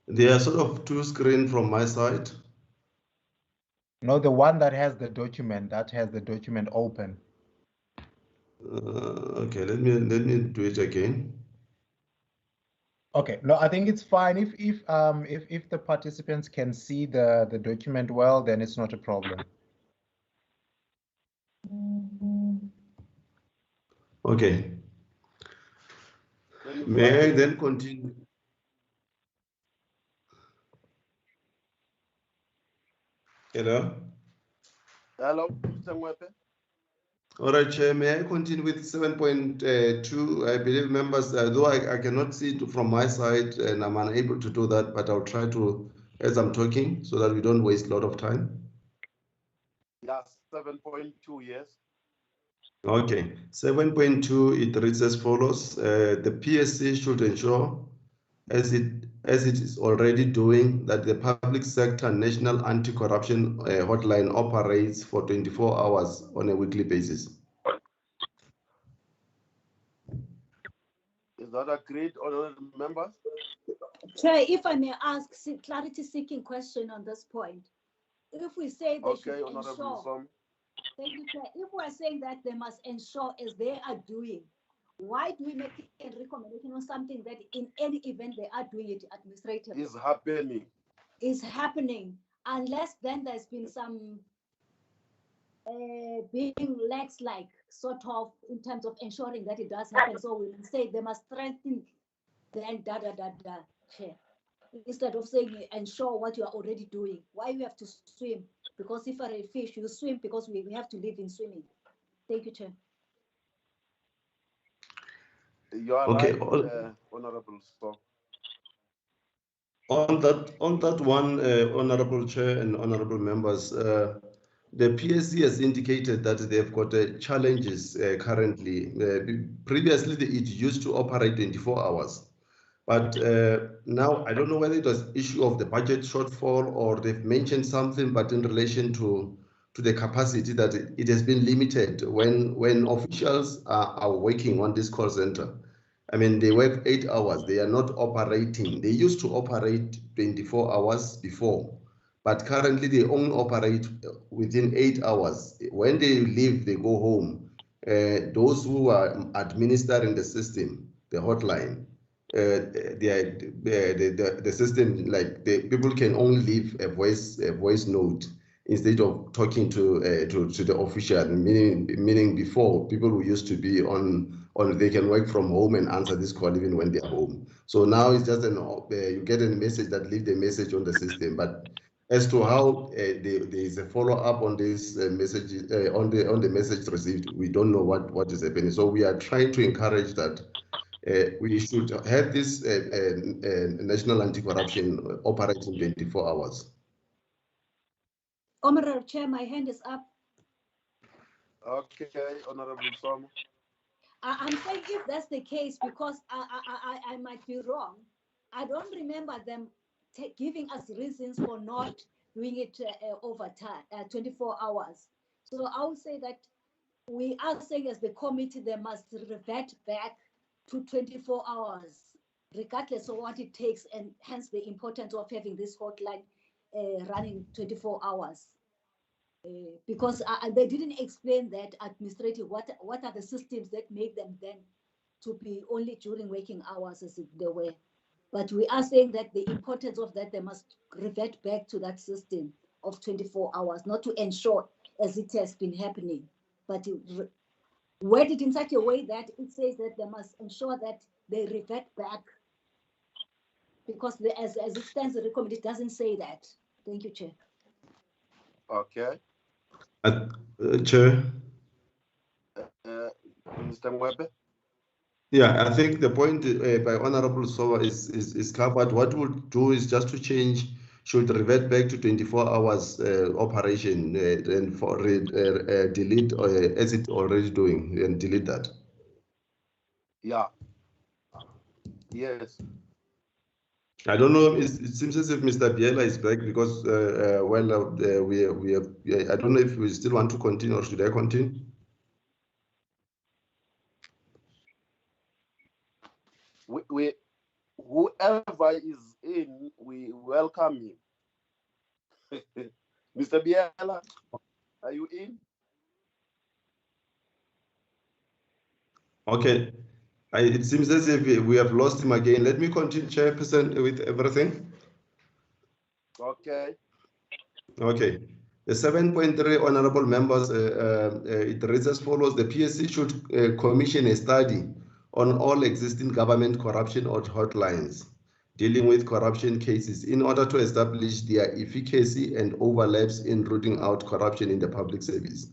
There are sort of two screens from my side. No, the one that has the document, open. Okay, let me do it again. Okay, no, I think it's fine. If the participants can see the document well, then it's not a problem. Okay. May I then continue? Hello? Hello, Mr. Mwepe. All right, Chair, may I continue with 7.2? I believe members, though I cannot see it from my side and I'm unable to do that, but I'll try to, as I'm talking, so that we don't waste a lot of time. Yeah, 7.2, yes. Okay, 7.2, it reads as follows. The PSC should ensure, as it is already doing, that the public sector national anti-corruption hotline operates for 24 hours on a weekly basis. Is that agreed, honorable members? Chair, if I may ask a clarity-seeking question on this point. If we say they should ensure, thank you, Chair. If we're saying that they must ensure as they are doing, why do we make a recommendation on something that in any event they are doing it administratively? Is happening. Unless then there's been some being lax, like sort of in terms of ensuring that it does happen. So we say they must strengthen then Chair. Instead of saying ensure what you are already doing. Why you have to swim? Because if you're a fish, you swim because we have to live in swimming. Thank you, Chair. You are okay. Right, Honorable. So. On that one, Honorable Chair and Honorable members, the PSC has indicated that they've got challenges currently. Previously, it used to operate 24 hours. But now, I don't know whether it was issue of the budget shortfall or they've mentioned something, but in relation to the capacity that it has been limited when officials are working on this call center. I mean, they work 8 hours. They are not operating. They used to operate 24 hours before. but currently they only operate within 8 hours. When they leave, they go home. Those who are administering the system, the hotline, the system, like the people can only leave a voice note instead of talking to the official. Meaning before, people who used to be on they can work from home and answer this call even when they are home. So now it's just you get a message that leave the message on the system. But as to how there is a follow-up on this message on the message received, we don't know what is happening. So we are trying to encourage that we should have this national anti-corruption operating 24 hours. Honorable Chair, my hand is up. Okay, Honorable Soma. I'm saying if that's the case, because I might be wrong. I don't remember them giving us reasons for not doing it over time, 24 hours. So I would say that we are saying as the committee, they must revert back to 24 hours, regardless of what it takes, and hence the importance of having this hotline running 24 hours. Because they didn't explain that administrative, what are the systems that make them then to be only during working hours as they were. But we are saying that the importance of that, they must revert back to that system of 24 hours, not to ensure as it has been happening, but word it in such a way that it says that they must ensure that they revert back, because as it stands, the recommendation doesn't say that. Thank you, Chair. Okay. Chair. Mr. Mwebe? Yeah, I think the point by Honorable Sowa is covered. What we'll do is just to change, should revert back to 24 hours operation and for delete as it already doing, and delete that. Yeah. Yes. I don't know. It seems as if Mr. Biela is back because we have. I don't know if we still want to continue or should I continue? We whoever is in, we welcome him. Mr. Biela, are you in? Okay. It seems as if we have lost him again. Let me continue, Chairperson, with everything. Okay. Okay. The 7.3, honorable members, it reads as follows. The PSC should commission a study on all existing government corruption hotlines dealing with corruption cases in order to establish their efficacy and overlaps in rooting out corruption in the public service,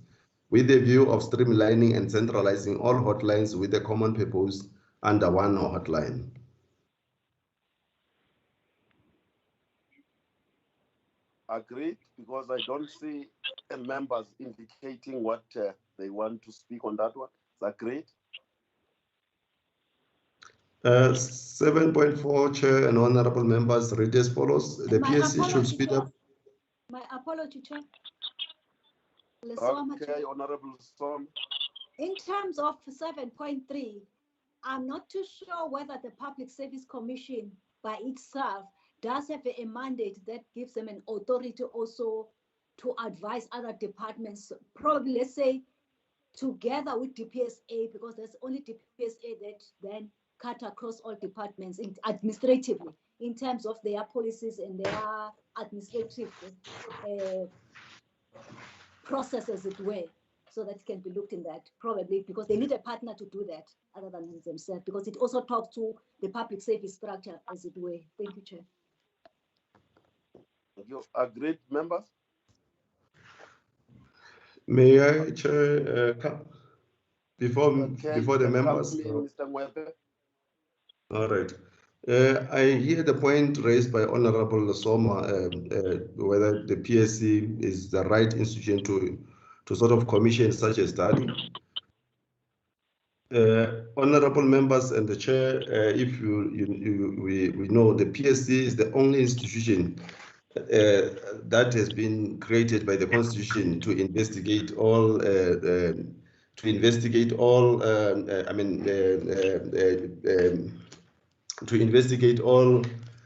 with the view of streamlining and centralizing all hotlines with a common purpose under one hotline. Agreed, because I don't see members indicating what they want to speak on that one. Is that great? 7.4, Chair and honorable members, read as follows. The PSC should speed up. My apology, Chair. Okay, Honorable Som. In terms of 7.3, I'm not too sure whether the Public Service Commission by itself does have a mandate that gives them an authority also to advise other departments, probably, let's say, together with DPSA, because there's only DPSA that then cut across all departments administratively in terms of their policies and their administrative process, as it were, so that it can be looked in that, probably because they need a partner to do that other than themselves, because it also talks to the public service structure, as it were. Thank you, Chair. You agreed, members? May I, Chair, before the members? Mr. Mwebe. All right. I hear the point raised by Honorable Soma, whether the PSC is the right institution to sort of commission such a study. Honorable members and the Chair, if we know the PSC is the only institution that has been created by the Constitution to investigate all to investigate all,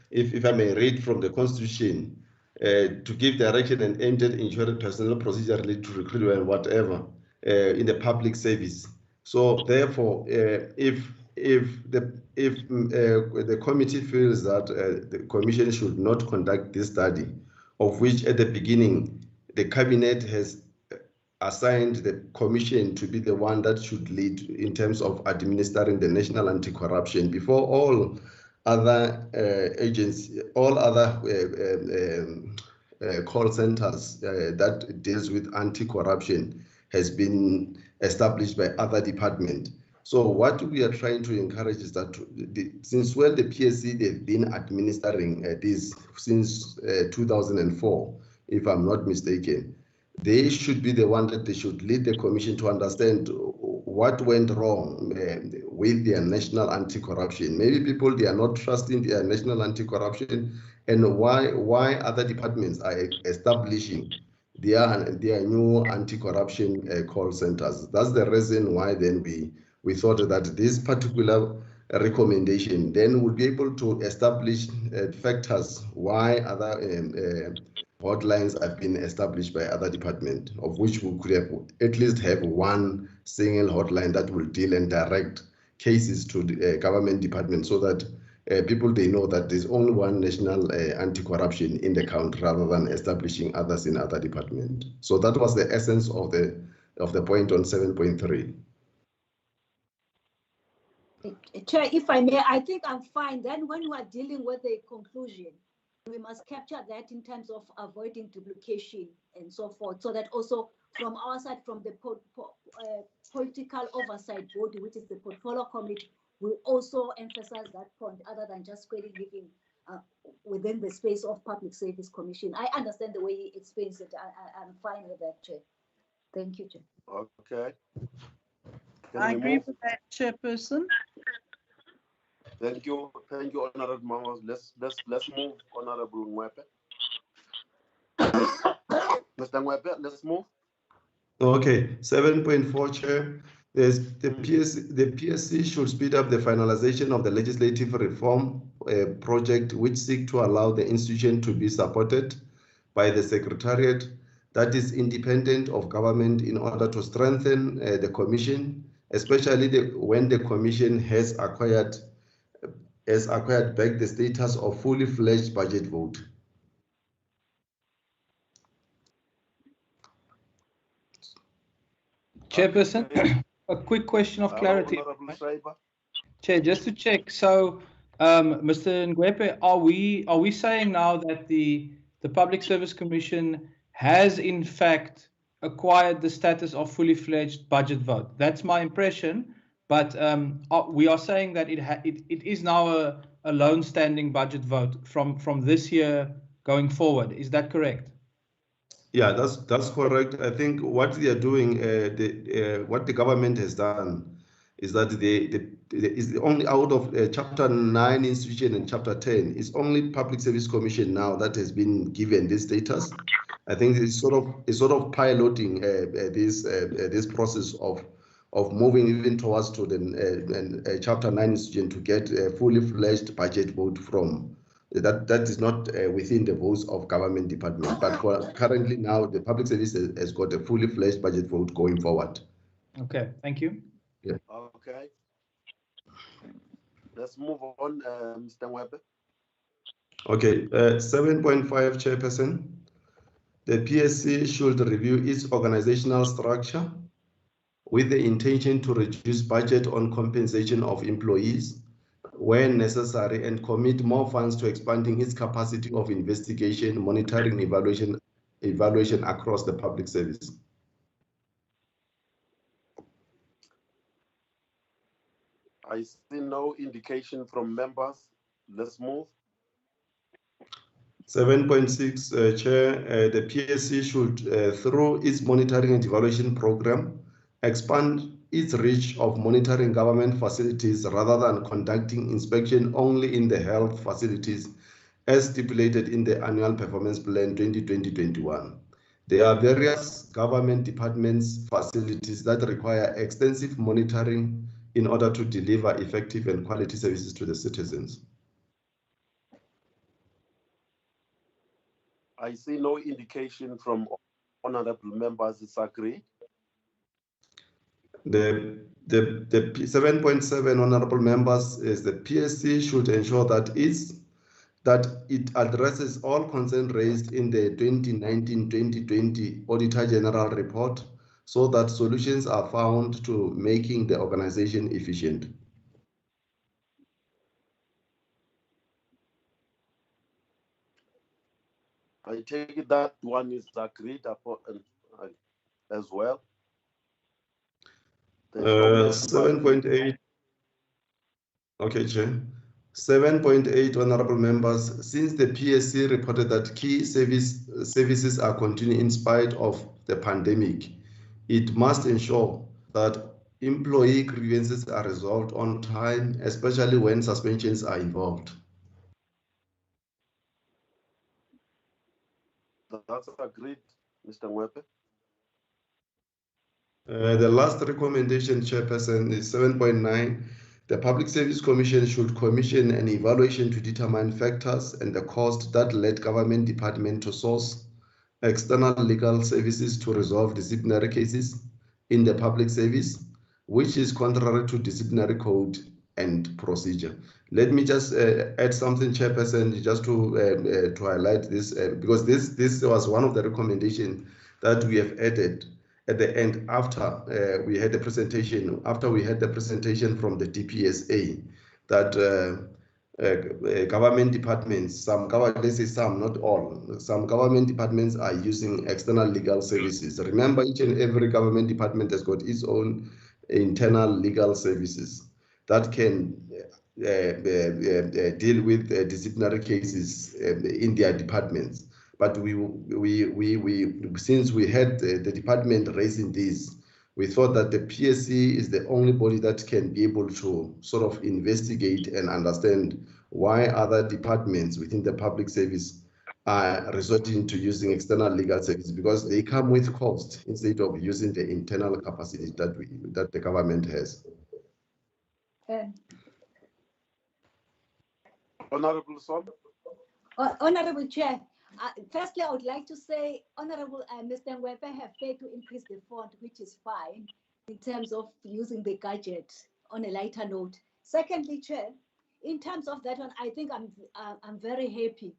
if I may read from the Constitution, to give direction and aimed at ensuring personnel procedurally to recruit and whatever in the public service. So therefore, if the committee feels that the commission should not conduct this study, of which at the beginning the cabinet has assigned the commission to be the one that should lead in terms of administering the national anti-corruption before all other agencies, all other call centers that deals with anti-corruption has been established by other departments. So what we are trying to encourage is that since the PSC, they've been administering this since 2004, if I'm not mistaken, they should be the one that they should lead the commission to understand what went wrong with their national anti-corruption. Maybe people, they are not trusting their national anti-corruption, and why other departments are establishing their new anti-corruption call centers. That's the reason why then we thought that this particular recommendation then would be able to establish factors why other hotlines have been established by other departments, of which we could have at least have one single hotline that will deal and direct cases to the government department, so that people, they know that there's only one national anti-corruption in the country rather than establishing others in other departments. So that was the essence of the point on 7.3. Chair, if I may, I think I'm fine. Then when we are dealing with the conclusion, we must capture that in terms of avoiding duplication and so forth, so that also from our side, from the political oversight body, which is the portfolio committee, we also emphasize that point, other than just really living within the space of Public Service Commission. I understand the way he explains it. I'm fine with that, Chair. Thank you, Chair. Okay. I agree with that, Chairperson. Thank you, Honorable Mamos. Let's move, Honorable Ngwepe. Mr. Ngwepe, let's move. Okay, 7.4, Chair. The PSC should speed up the finalization of the legislative reform project, which seek to allow the institution to be supported by the Secretariat that is independent of government, in order to strengthen the Commission, especially when the Commission has acquired back the status of fully fledged budget vote. Chairperson, a quick question of clarity. Chair, just to check, so Mr. Ngwepe, are we saying now that the Public Service Commission has in fact acquired the status of fully fledged budget vote? That's my impression, but we are saying that it is now a lone standing budget vote from this year going forward. Is that correct? Yeah, that's correct. I think what they are doing, what the government has done, is that is only out of Chapter 9 institution and Chapter 10, it's only Public Service Commission now that has been given this status. I think it's sort of piloting this process of moving even towards to the Chapter 9 institution to get a fully fledged budget vote from. That is not within the votes of government department, but for currently now, the public service has got a fully fledged budget vote going forward. Okay, thank you. Yeah. Okay. Let's move on, Mr. Ngwepe. Okay, 7.5, Chairperson. The PSC should review its organizational structure with the intention to reduce budget on compensation of employees when necessary, and commit more funds to expanding its capacity of investigation, monitoring, evaluation across the public service. I see no indication from members. Let's move. 7.6, Chair, the PSC should, through its monitoring and evaluation program, expand its reach of monitoring government facilities rather than conducting inspection only in the health facilities as stipulated in the Annual Performance Plan 2020-21. There are various government departments' facilities that require extensive monitoring in order to deliver effective and quality services to the citizens. I see no indication from honorable members. It's agreed. The 7.7 honorable members is the PSC should ensure that it addresses all concerns raised in the 2019-2020 Auditor General Report so that solutions are found to making the organization efficient. I take it that one is agreed upon as well. 7.8. Okay, Chair. 7.8 honorable members, since the PSC reported that key services are continuing in spite of the pandemic, it must ensure that employee grievances are resolved on time, especially when suspensions are involved. That's agreed, Mr. Mwepe. The last recommendation, Chairperson, is 7.9. The Public Service Commission should commission an evaluation to determine factors and the cost that led government department to source external legal services to resolve disciplinary cases in the public service, which is contrary to disciplinary code and procedure. Let me just add something, Chairperson, just to highlight this, because this was one of the recommendations that we have added at the end after we had the presentation from the DPSA, that government departments, let's say some, not all, some government departments are using external legal services. Remember, each and every government department has got its own internal legal services that can deal with disciplinary cases in their departments. But since we had the department raising this, we thought that the PSC is the only body that can be able to sort of investigate and understand why other departments within the public service are resorting to using external legal services, because they come with cost instead of using the internal capacity that the government has. Honorable Son. Honorable Chair, firstly, I would like to say, Honorable Mr. Mwepe have failed to increase the fund, which is fine in terms of using the gadget on a lighter note. Secondly, Chair, in terms of that one, I think I'm very happy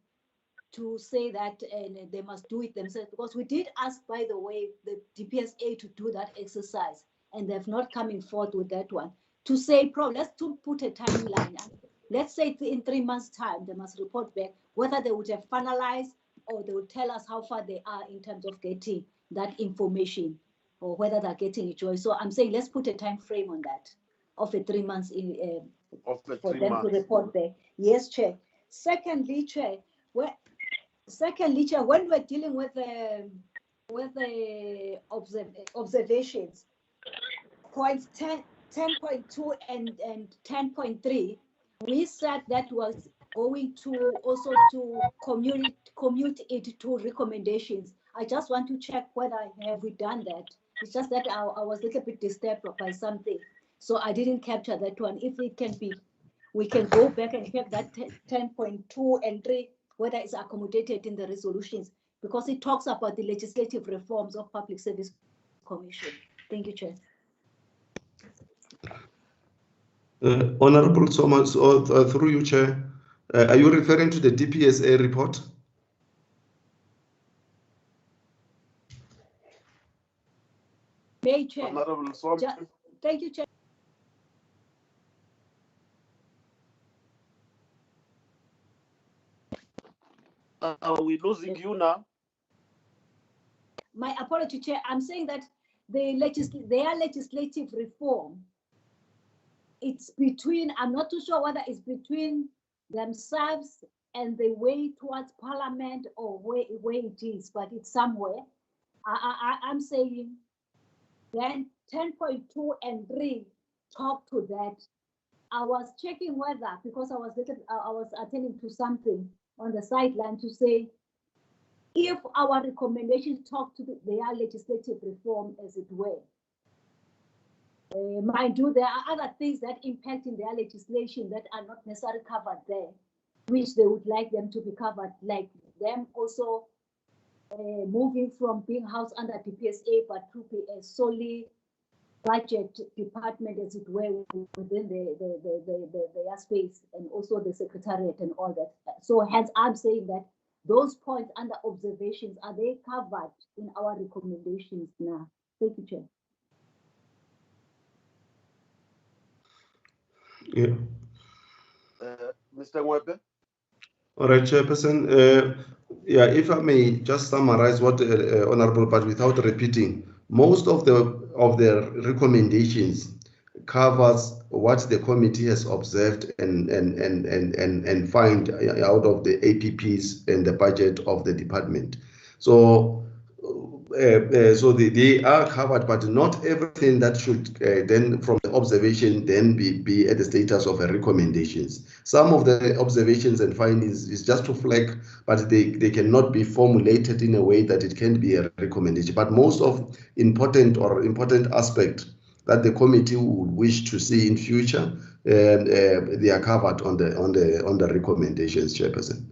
to say that they must do it themselves, because we did ask, by the way, the DPSA to do that exercise, and they've not coming forth with that one. To say, let's put a timeline. Let's say in 3 months' time, they must report back whether they would have finalized or they will tell us how far they are in terms of getting that information, or whether they're getting it. So I'm saying let's put a time frame on that of a 3 months for them to report back. Yes, Chair. Secondly, Chair, when we're dealing with the observations, points 10.2 and 10.3, we said that was going to also to commute it to recommendations. I just want to check whether have we done that. It's just that I was a little bit disturbed by something, so I didn't capture that one. If it can be, we can go back and check that 10.2 and 3, whether it's accommodated in the resolutions, because it talks about the legislative reforms of Public Service Commission. Thank you, Chair. Honorable Thomas, through you, Chair, are you referring to the DPSA report? May, Chair. Honorable Swam. Thank you, Chair. Are we losing you now? My apology, Chair. I'm saying that their legislative reform, it's between, I'm not too sure whether it's between themselves and the way towards Parliament, or where it is, but it's somewhere. I'm saying then 10.2 and 3 talk to that. I was checking whether, because I was attending to something on the sideline, to say if our recommendations talk to their legislative reform, as it were. Mind you, there are other things that impact in their legislation that are not necessarily covered there, which they would like them to be covered, like them also moving from being housed under DPSA but to be a solely budget department, as it were, within the space, and also the secretariat and all that. So hence I'm saying that those points under observations, are they covered in our recommendations now? Thank you, Chair. Yeah. Mr. Webe? All right, Chairperson. Yeah, if I may just summarize what Honorable, but without repeating, most of the recommendations covers what the committee has observed and find out of the APPs and the budget of the department. So they are covered, but not everything that should then from the observation then be at the status of a recommendations. Some of the observations and findings is just to flag, but they cannot be formulated in a way that it can be a recommendation. But most of important aspect that the committee would wish to see in future, they are covered on the recommendations, Chairperson.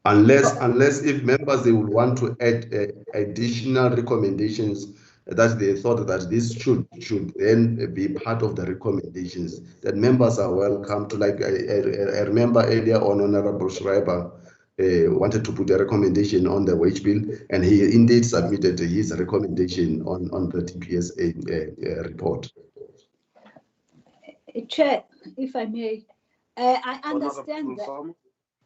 Unless if members they will want to add additional recommendations that they thought that this should then be part of the recommendations, that members are welcome to. Like I remember earlier on, Honorable Schreiber wanted to put a recommendation on the wage bill, and he indeed submitted his recommendation on the TPSA report. Chair, if I may, I understand that. Honorable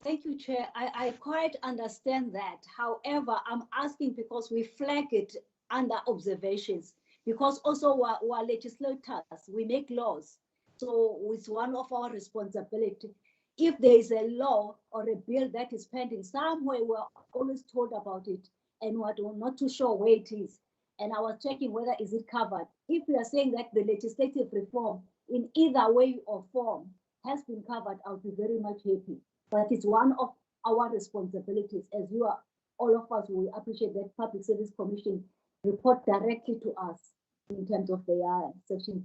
Thank you, Chair. I quite understand that. However, I'm asking because we flag it under observations, because also we're legislators, we make laws. So it's one of our responsibility. If there is a law or a bill that is pending somewhere, we're always told about it, and we're not too sure where it is. And I was checking whether is it covered. If we are saying that the legislative reform in either way or form has been covered, I'll be very much happy. But it's one of our responsibilities, as you are, all of us will appreciate that Public Service Commission report directly to us in terms of their Section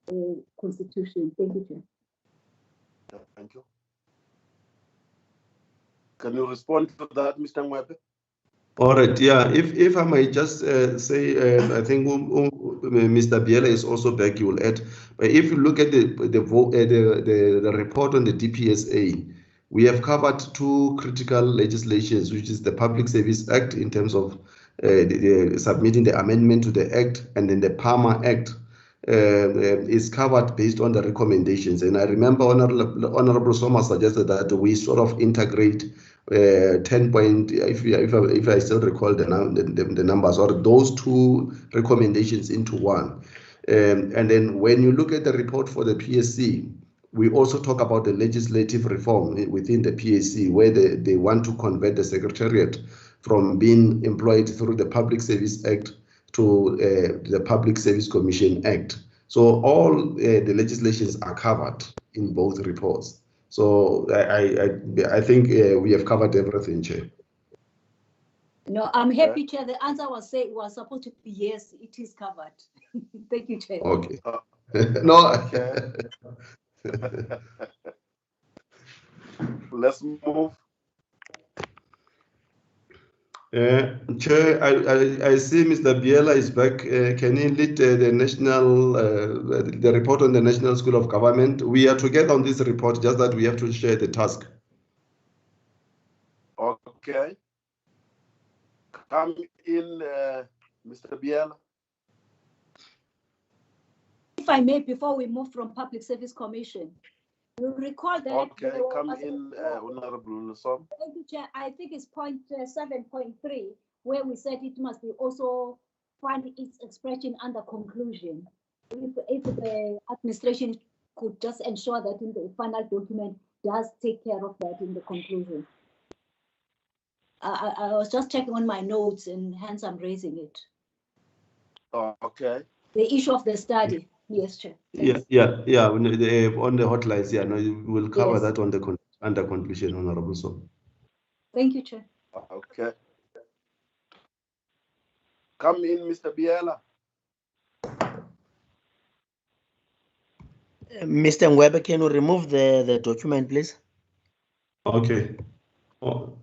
10 Constitution. Thank you, Chair. Thank you. Can you respond to that, Mr. Mwebe? All right, yeah, if I might just say, I think Mr. Biela is also back, you will add. But if you look at the report on the DPSA, we have covered two critical legislations, which is the Public Service Act in terms of submitting the amendment to the Act, and then the PAMA Act is covered based on the recommendations. And I remember Honorable Soma suggested that we sort of integrate 10 point, if I still recall the numbers, or those two recommendations into one. And then when you look at the report for the PSC, we also talk about the legislative reform within the PSC, where they want to convert the Secretariat from being employed through the Public Service Act to the Public Service Commission Act. So all the legislations are covered in both reports. So I think we have covered everything, Chair. No, I'm happy, Chair. The answer was supposed to be yes, it is covered. Thank you, Chair. Okay. No. Okay. Let's move. Chair, I see Mr. Biela is back. Can he lead the national, the report on the National School of Government? We are together on this report, just that we have to share the task. Okay. Come in, Mr. Biela. If I may, before we move from Public Service Commission, you recall that. Okay, come in, Honorable Som. Thank you, Chair. I think it's point 7.3, where we said it must be also find its expression under conclusion. If the administration could just ensure that in the final document does take care of that in the conclusion. I was just checking on my notes, and hence I'm raising it. Okay. The issue of the study. Yes, Chair. Thanks. Yeah. On the hotlines, yeah, no, we'll cover that on the under conclusion, Honorable Som. Thank you, Chair. Okay. Come in, Mr. Biela. Mr. Ngwebe, can you remove the document, please? Okay. Oh.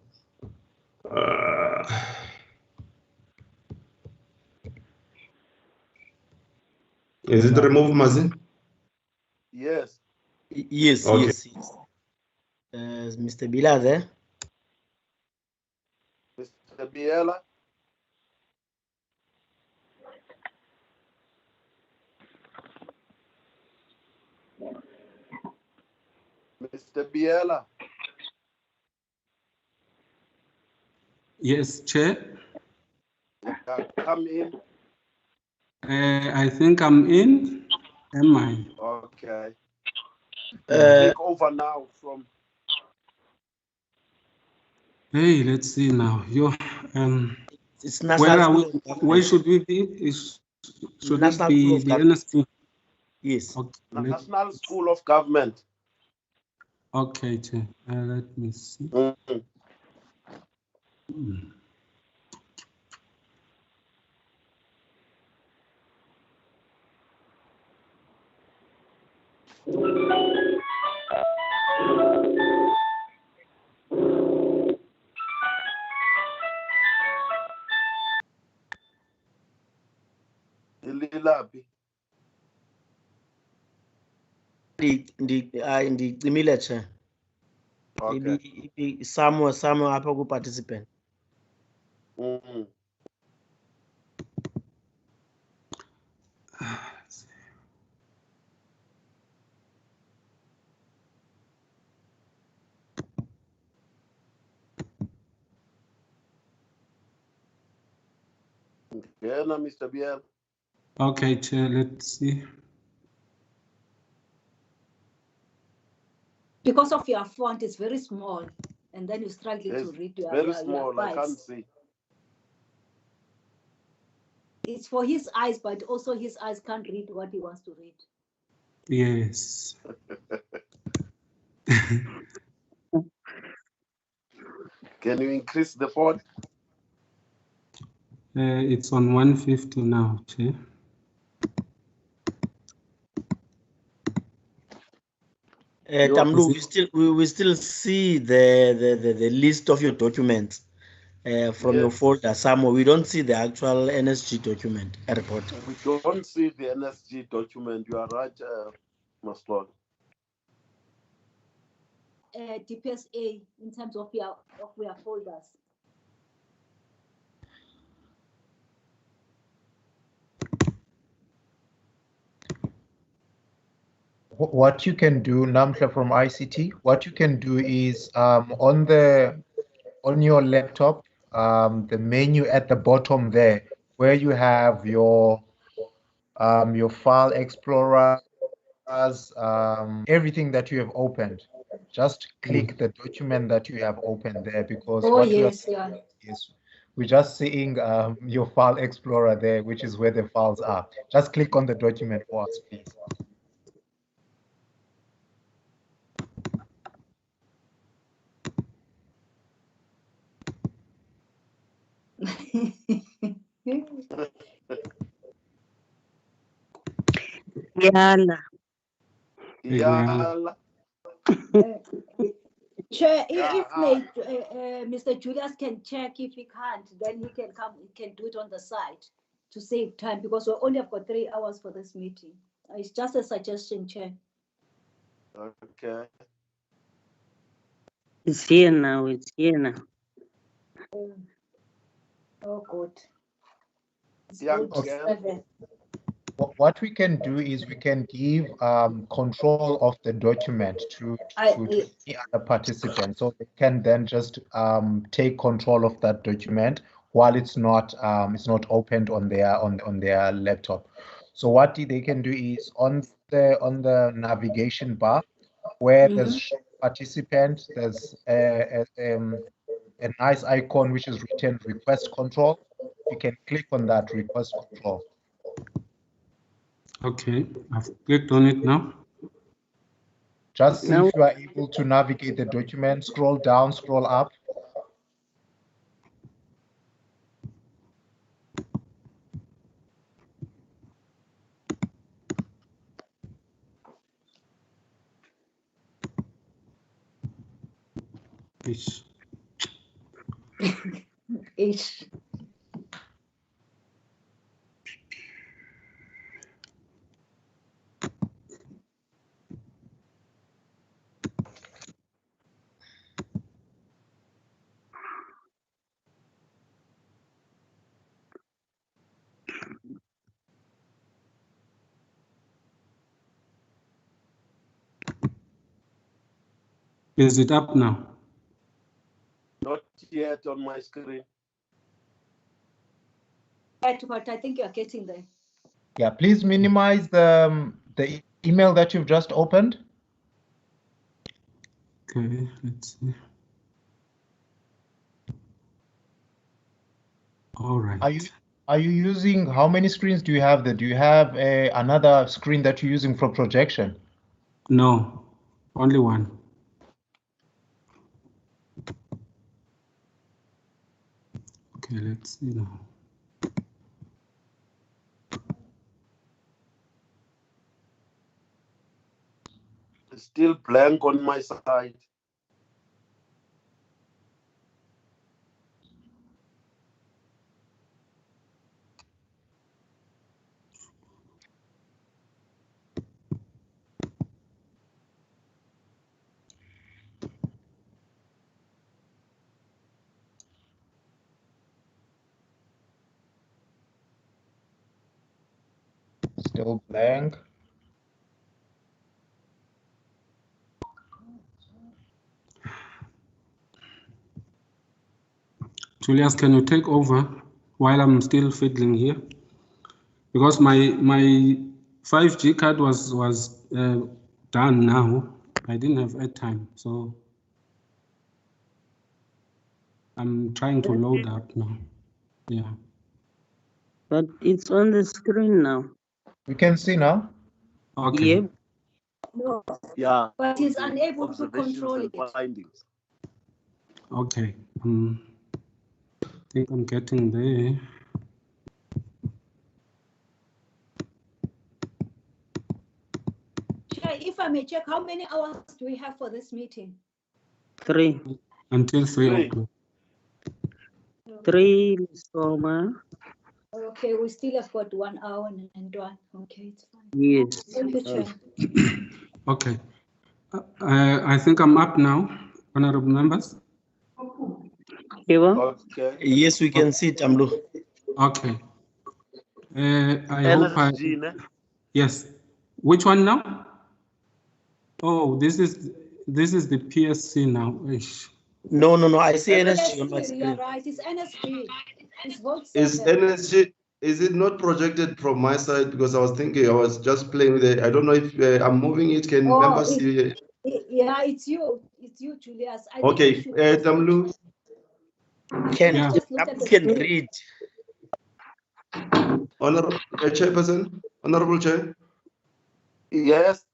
Is it removed, Mazi? Yes. Yes, Okay. yes, yes. Mr. Bila there? Mr. Biela? Mr. Biela? Yes, Chair. Yeah, come in. I think I'm in. Am I? Okay. Uh, Take over now from. Hey, let's see now. it's Where National are School we? of Where Government. should we be? Should it National School be of the Government. NSP? Yes. Okay, National School of Government. okay, Chair. Let me see. Ililapi. Ndicimile Chair. Okay. Somewhere apha ku-participant. Yeah, Mr. Biel. Okay, Chair. Let's see. Because of your font, it's very small, and then you struggle to read your Very small. I files. can't see. It's for his eyes, but also his eyes can't read what he wants to read. Yes. Can you increase the font? It's on 150 now, Chair. Tamlu, we still see the list of your documents from your folder somewhere. We don't see the actual NSG document report. We don't see the NSG document. You are right, Maslon. DPSA in terms of your folders. What you can do, Namsha from ICT, what you can do is on your laptop, the menu at the bottom there, where you have your file explorers, everything that you have opened. Just click the document that you have opened there, because we're just seeing your file explorer there, which is where the files are. Just click on the document for us, please. Yala. Yala. Chair, if Mr. Julius can check, if he can't, then he can come. He can do it on the side to save time, because we only have got 3 hours for this meeting. It's just a suggestion, Chair. Okay. It's here now. It's here now. Oh, good. Okay. What we can do is we can give control of the document to any other participant, so they can then just take control of that document while it's not opened on their laptop. So what they can do is on the navigation bar where there's participant, there's a nice icon which is written request control. You can click on that request control. Okay, I've clicked on it now. Just see if you are able to navigate the document. Scroll down, scroll up. Ish. Is it up now? Not yet on my screen. But I think you're getting there. Yeah, please minimize the email that you've just opened. Okay, let's see. All right. Are you using, how many screens do you have there? Do you have another screen that you're using for projection? No, only one. Okay, let's see now. It's still blank on my side. Still blank. Julius, can you take over while I'm still fiddling here? Because my 5G card was done now. I didn't have airtime, so I'm trying to load up now. Yeah. But it's on the screen now. We can see now. Okay. Yep. No, Yeah. but he's the unable to observations control and it. findings. Okay. I think I'm getting there. Chair, if I may check, how many hours do we have for this meeting? 3. Until 3 o'clock. 3, Soma. Okay, we still have got 1 hour and 1. Okay, it's fine. Yes. Thank you, Chair. Okay. I think I'm up now, honorable members. Eva? Okay. Yes, we can see Tamlu. Okay. I hope I. NSG, ne? Yes. Which one now? Oh, this is the PSC now. Ish. No. I see NSG on my You're screen. right, it's NSG. It's vote Is 7. NSG, is it not projected from my side? Because I was thinking, I was just playing with it. I don't know if I'm moving it. Can Oh, members see? Yeah, it's you. It's you, Julius. I think Okay, you should just Tamlu, Can Yeah. just look at the can screen. read. Honorable Chairperson, Honorable Chair. Yes.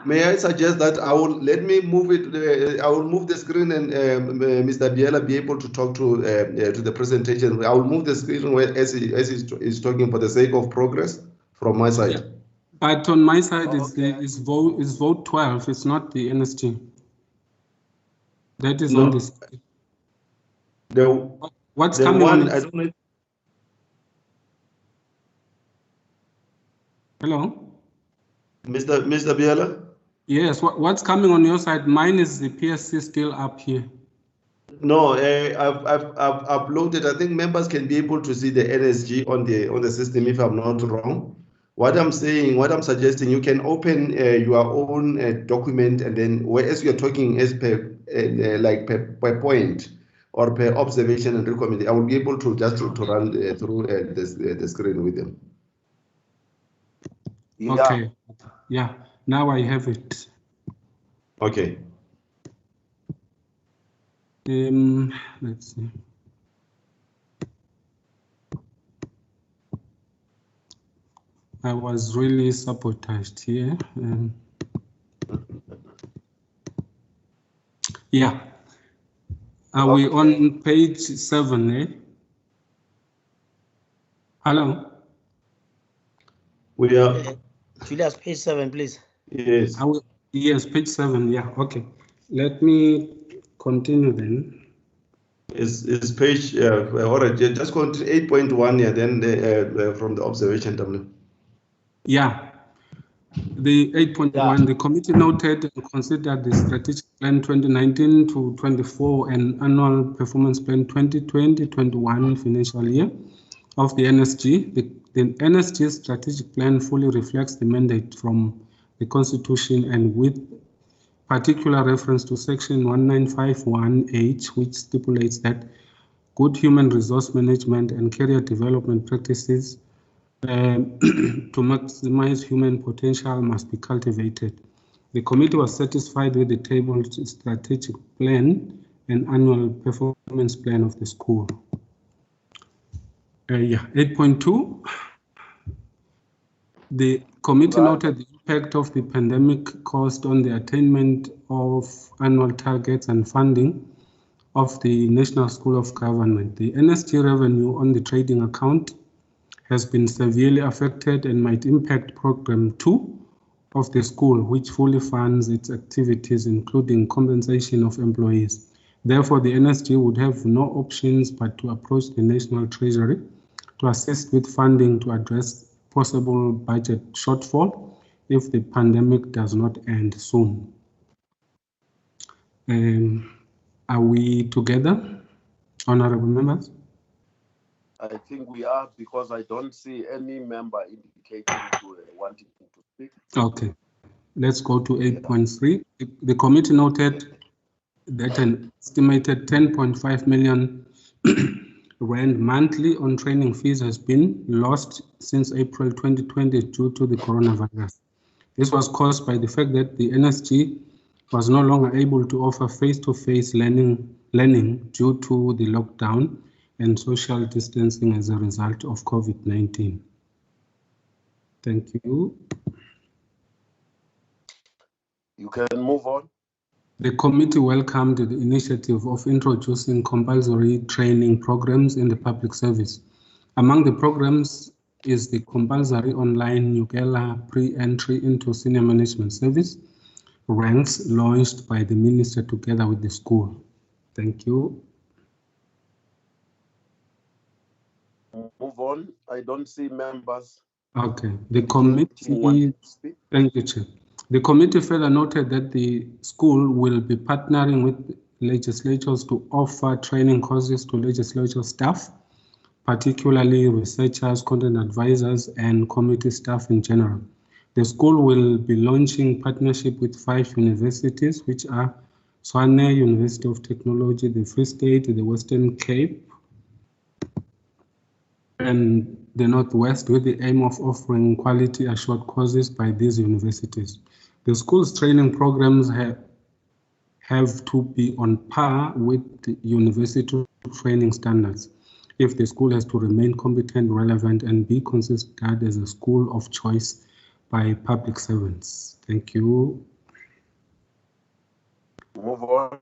May I suggest that I will let me move it. I will move the screen, and Mr. Biela be able to talk to the presentation. I will move the screen as he's talking for the sake of progress from my side. Yeah. But on my side, Okay. it's vote 12. It's not the NST. That is No. on this. What's The coming one on? I don't know. Hello. Mr. Biela. Yes. What's coming on your side? Mine is the PSC still up here. No, I've uploaded. I think members can be able to see the NSG on the system if I'm not wrong. What I'm suggesting, you can open your own document, and then as you're talking as per per point or per observation and recommendation, I will be able to just to run through the screen with them. Yeah. Okay. Yeah. Now I have it. Okay. Let's see. I was really sabotaged here. Yeah. Are we on page 7, eh? Hello? We are. Julius, page 7, please. Yes. Yes, page 7. Yeah. Okay. Let me continue then. Is page, all right, just go to 8.1, yeah, then from the observation, Tamil. Yeah. The 8.1, the committee noted and considered the strategic plan 2019 to 24 and annual performance plan 2020-21 financial year of the NSG. The NSG strategic plan fully reflects the mandate from the Constitution and with particular reference to section 1951H, which stipulates that good human resource management and career development practices to maximize human potential must be cultivated. The committee was satisfied with the tabled strategic plan and annual performance plan of the school. 8.2. The committee noted the impact of the pandemic caused on the attainment of annual targets and funding of the National School of Government. The NSG revenue on the trading account has been severely affected and might impact Program 2 of the school, which fully funds its activities, including compensation of employees. Therefore, the NSG would have no options but to approach the National Treasury to assist with funding to address possible budget shortfall if the pandemic does not end soon. Are we together, honorable members? I think we are, because I don't see any member indicating to wanting to speak. Okay, let's go to 8.3. The committee noted that an estimated 10.5 million rand monthly on training fees has been lost since April 2020 due to the coronavirus. This was caused by the fact that the NSG was no longer able to offer face-to-face learning due to the lockdown and social distancing as a result of COVID-19. Thank you. You can move on. The committee welcomed the initiative of introducing compulsory training programs in the public service. Among the programs is the compulsory online Ugela pre-entry into senior management service ranks launched by the minister together with the school. Thank you. Move on. I don't see members. Okay. The committee, thank you, Chair. The committee further noted that the school will be partnering with legislatures to offer training courses to legislature staff, particularly researchers, content advisors, and committee staff in general. The school will be launching partnership with 5 universities, which are Tshwane University of Technology, the Free State, the Western Cape, and the Northwest, with the aim of offering quality assured courses by these universities. The school's training programs have to be on par with the university training standards if the school has to remain competent, relevant, and be considered as a school of choice by public servants. Thank you. Move on.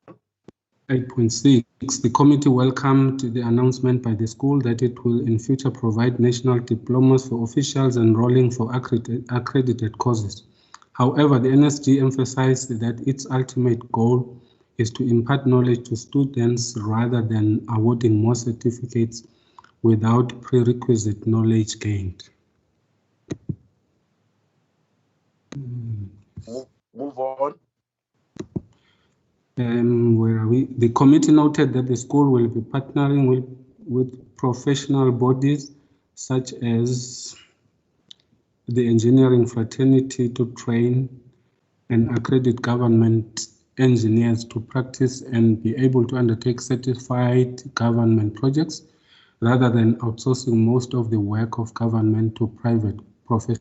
8.6, the committee welcomed the announcement by the school that it will in future provide national diplomas for officials enrolling for accredited courses. However, the NSG emphasized that its ultimate goal is to impart knowledge to students rather than awarding more certificates without prerequisite knowledge gained. Move on. Where are we? The committee noted that the school will be partnering with professional bodies such as the engineering fraternity to train and accredit government engineers to practice and be able to undertake certified government projects rather than outsourcing most of the work of government to private professionals.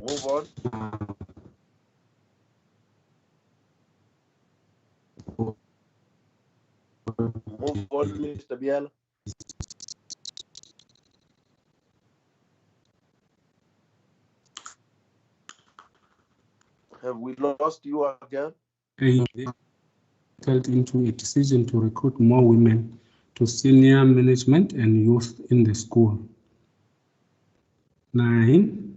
Move on. Move on, Mr. Biel. Have we lost you again? Into a decision to recruit more women to senior management and youth in the school. 9.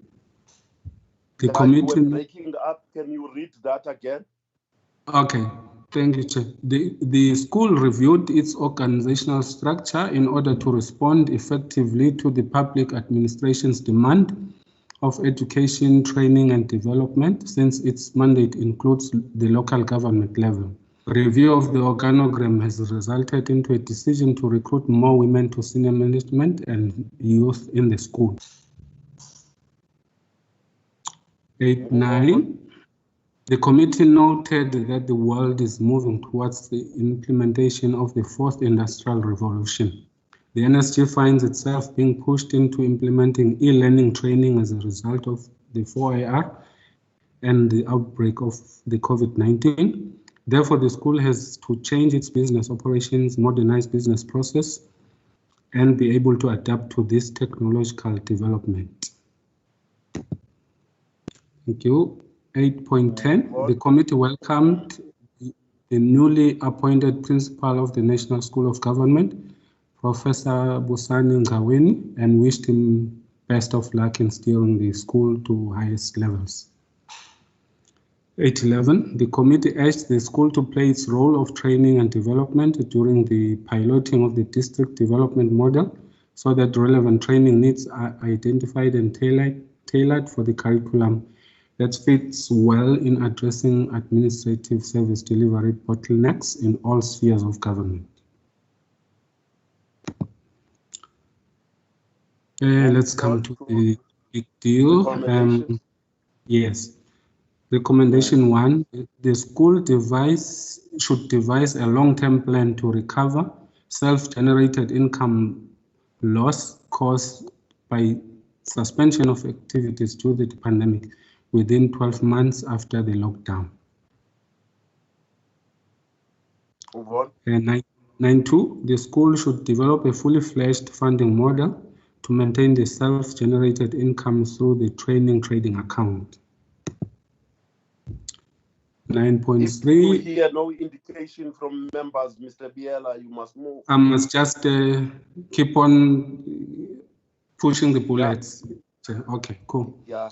The committee You were breaking up. Can you read that again? Okay, thank you, Chair. The school reviewed its organizational structure in order to respond effectively to the public administration's demand of education, training, and development, since its mandate includes the local government level. Review of the organogram has resulted into a decision to recruit more women to senior management and youth in the school. 8.9. The committee noted that the world is moving towards the implementation of the fourth industrial revolution. The NSG finds itself being pushed into implementing e-learning training as a result of the 4IR and the outbreak of the COVID-19. Therefore, the school has to change its business operations, modernize business process, and be able to adapt to this technological development. Thank you. 8.10, the committee welcomed the newly appointed principal of the National School of Government, Professor Busani Ngaweni, and wished him best of luck in steering the school to highest levels. 8.11, the committee urged the school to play its role of training and development during the piloting of the district development model so that relevant training needs are identified and tailored for the curriculum that fits well in addressing administrative service delivery bottlenecks in all spheres of government. Let's come to the big deal. Yes. Recommendation 1, the school should devise a long-term plan to recover self-generated income loss caused by suspension of activities due to the pandemic within 12 months after the lockdown. 9.2, the school should develop a fully fledged funding model to maintain the self-generated income through the training trading account. 9.3. If we hear no indication from members, Mr. Biela, you must move. I must just keep on pushing the bullets. Yeah. Okay, cool. Yeah.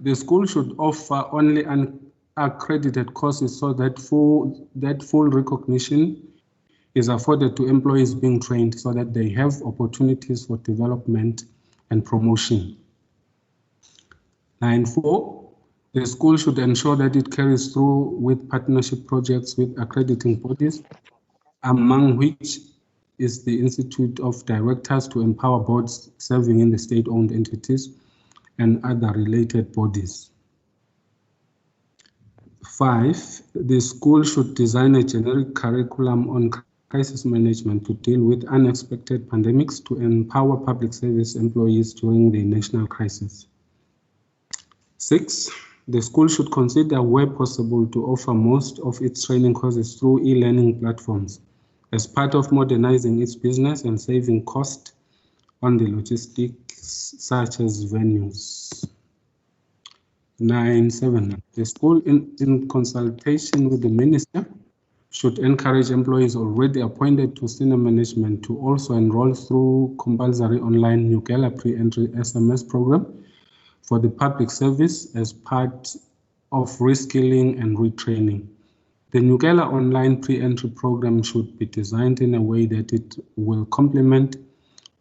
The school should offer only unaccredited courses so that full recognition is afforded to employees being trained so that they have opportunities for development and promotion. 9.4. The school should ensure that it carries through with partnership projects with accrediting bodies, among which is the Institute of Directors to empower boards serving in the state-owned entities and other related bodies. 5, the school should design a generic curriculum on crisis management to deal with unexpected pandemics to empower public service employees during the national crisis. 6, the school should consider where possible to offer most of its training courses through e-learning platforms as part of modernizing its business and saving cost on the logistics such as venues. 9.7, the school in consultation with the minister should encourage employees already appointed to senior management to also enroll through compulsory online Nugela pre-entry SMS program for the public service as part of reskilling and retraining. The Nugela online pre-entry program should be designed in a way that it will complement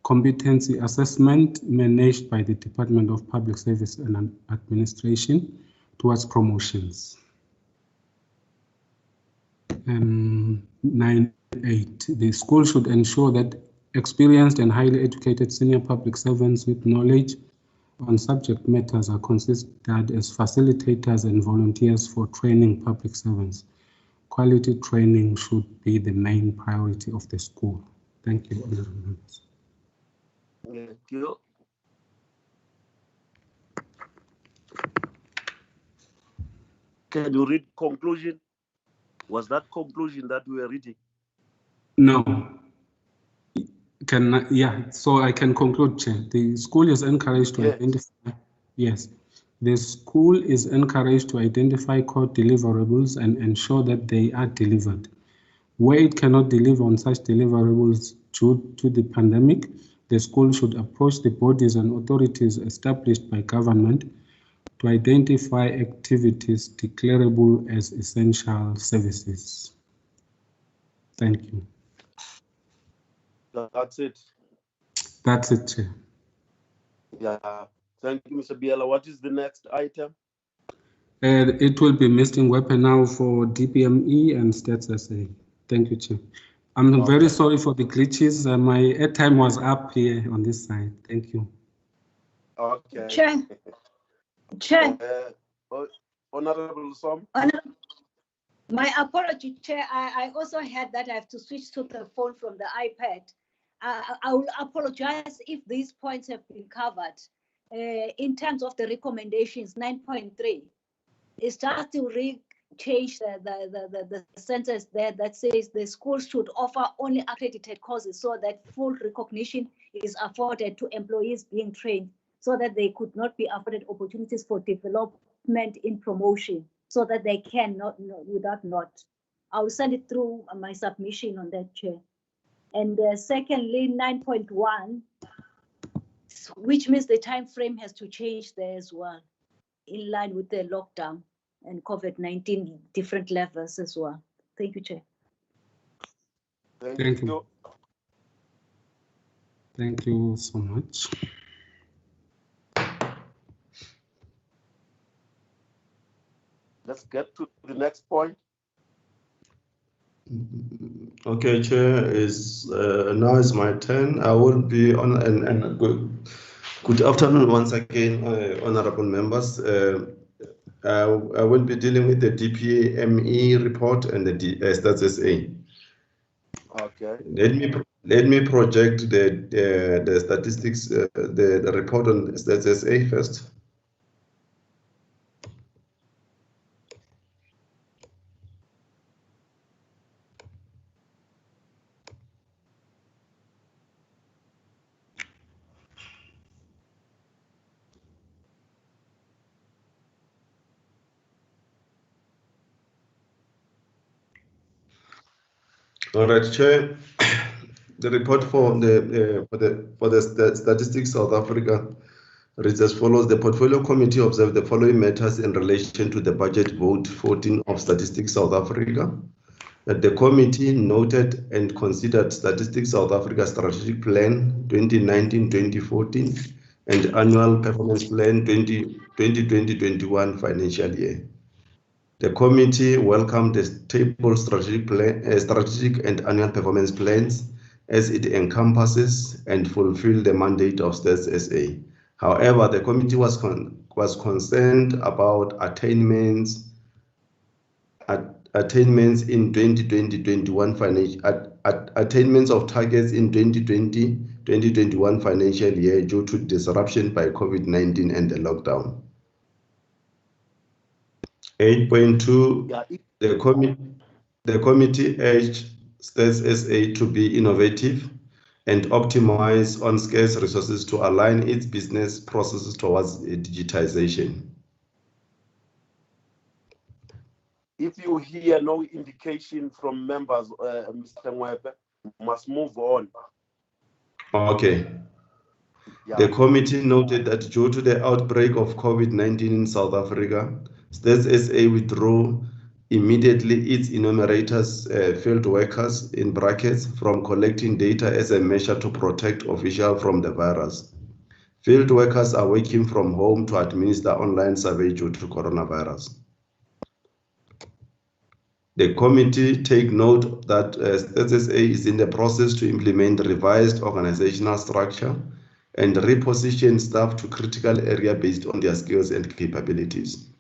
competency assessment managed by the Department of Public Service and Administration towards promotions. 9.8, the school should ensure that experienced and highly educated senior public servants with knowledge on subject matters are considered as facilitators and volunteers for training public servants. Quality training should be the main priority of the school. Thank you, honorable members. Thank you. Can you read conclusion? Was that conclusion that we were reading? No. So I can conclude, Chair. The school is encouraged to identify. Yes, the school is encouraged to identify core deliverables and ensure that they are delivered. Where it cannot deliver on such deliverables due to the pandemic, the school should approach the bodies and authorities established by government to identify activities declarable as essential services. Thank you. That's it. That's it, Chair. Yeah. Thank you, Mr. Biela. What is the next item? It will be missing weapon now for DPME and Stats SA. Thank you, Chair. I'm very sorry for the glitches. My airtime was up here on this side. Thank you. Okay. Chair. Honorable Som. My apology, Chair. I also had that I have to switch to the phone from the iPad. I will apologize if these points have been covered. In terms of the recommendations, 9.3, it's just to change the sentence there that says the school should offer only accredited courses so that full recognition is afforded to employees being trained, so that they could not be afforded opportunities for development in promotion, so that they cannot without not. I will send it through my submission on that, Chair. And secondly, 9.1, which means the time frame has to change there as well, in line with the lockdown and COVID-19 different levels as well. Thank you, Chair. Thank you. Thank you so much. Let's get to the next point. Okay, Chair, now is my turn. I will be on and good afternoon once again, honorable members. I will be dealing with the DPME report and the Stats SA. Okay. Let me project the statistics, the report on Stats SA first. All right, Chair. The report for the Statistics South Africa reads as follows. The Portfolio Committee observed the following matters in relation to the budget vote 14 of Statistics South Africa. That the committee noted and considered Statistics South Africa Strategic Plan 2019-2014 and Annual Performance Plan 2020-21 financial year. The committee welcomed the stable strategic and annual performance plans as it encompasses and fulfills the mandate of Stats SA. However, the committee was concerned about attainments in 2020-21 attainments of targets in 2020-2021 financial year due to disruption by COVID-19 and the lockdown. 8.2, the committee urged Stats SA to be innovative and optimize on scarce resources to align its business processes towards digitization. If you hear no indication from members, Mr. Mwepe, must move on. Okay. Yeah. The committee noted that due to the outbreak of COVID-19 in South Africa, Stats SA withdrew immediately its enumerators, field workers in brackets, from collecting data as a measure to protect officials from the virus. Field workers are working from home to administer online survey due to coronavirus. The committee take note that Stats SA is in the process to implement revised organizational structure and reposition staff to critical area based on their skills and capabilities.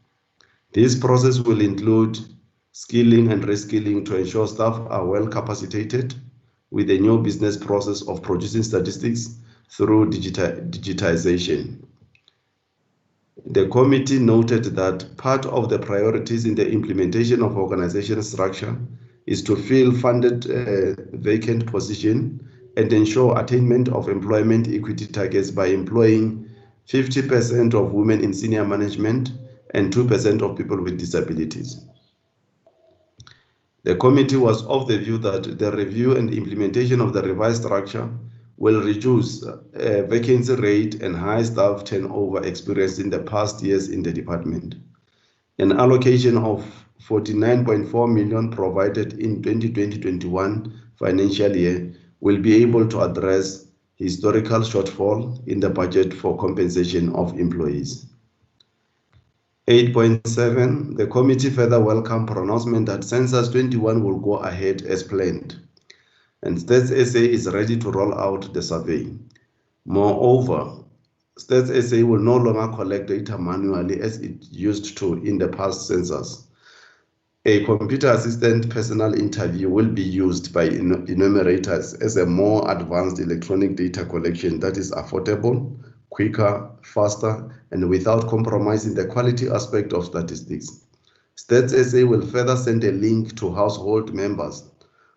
This process will include skilling and reskilling to ensure staff are well capacitated with the new business process of producing statistics through digitization. The committee noted that part of the priorities in the implementation of organizational structure is to fill funded vacant position and ensure attainment of employment equity targets by employing 50% of women in senior management and 2% of people with disabilities. The committee was of the view that the review and implementation of the revised structure will reduce vacancy rate and high staff turnover experienced in the past years in the department. An allocation of 49.4 million provided in 2020-21 financial year will be able to address historical shortfall in the budget for compensation of employees. 8.7, the committee further welcome pronouncement that Census 21 will go ahead as planned, and Stats SA is ready to roll out the survey. Moreover, Stats SA will no longer collect data manually as it used to in the past census. A computer-assisted personal interview will be used by enumerators as a more advanced electronic data collection that is affordable, quicker, faster, and without compromising the quality aspect of statistics. Stats SA will further send a link to household members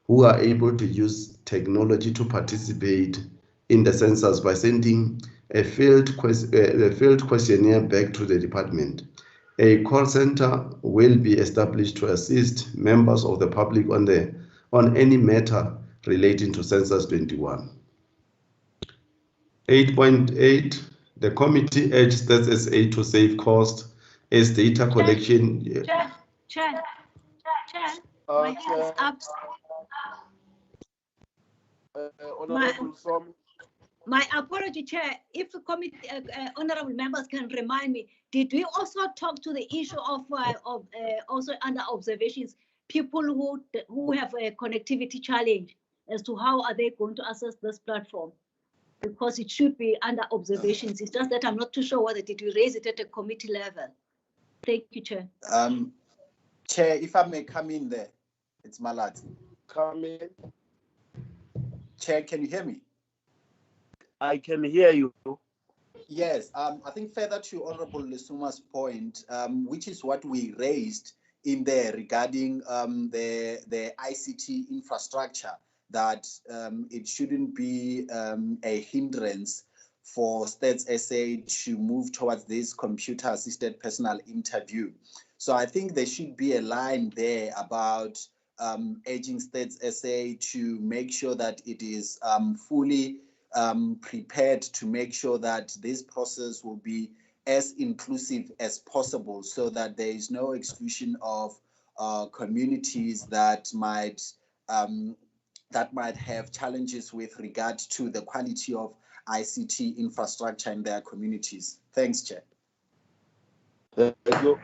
who are able to use technology to participate in the census by sending a field questionnaire back to the department. A call center will be established to assist members of the public on any matter relating to Census 21. 8.8, the committee urged Stats SA to save cost as data collection. Chair, my hand is up. Honorable Som. My apology, Chair. If the committee, honorable members can remind me, did we also talk to the issue of also under observations, people who have a connectivity challenge as to how are they going to access this platform? Because it should be under observations. It's just that I'm not too sure whether did we raise it at a committee level. Thank you, Chair. Chair, if I may come in there, it's Malad. Come in. Chair, can you hear me? I can hear you. Yes, I think further to Honorable Lesuma's point, which is what we raised in there regarding the ICT infrastructure, that it shouldn't be a hindrance for Stats SA to move towards this computer-assisted personal interview. So I think there should be a line there about urging Stats SA to make sure that it is fully prepared to make sure that this process will be as inclusive as possible, so that there is no exclusion of communities that might have challenges with regard to the quality of ICT infrastructure in their communities. Thanks, Chair. Thank you.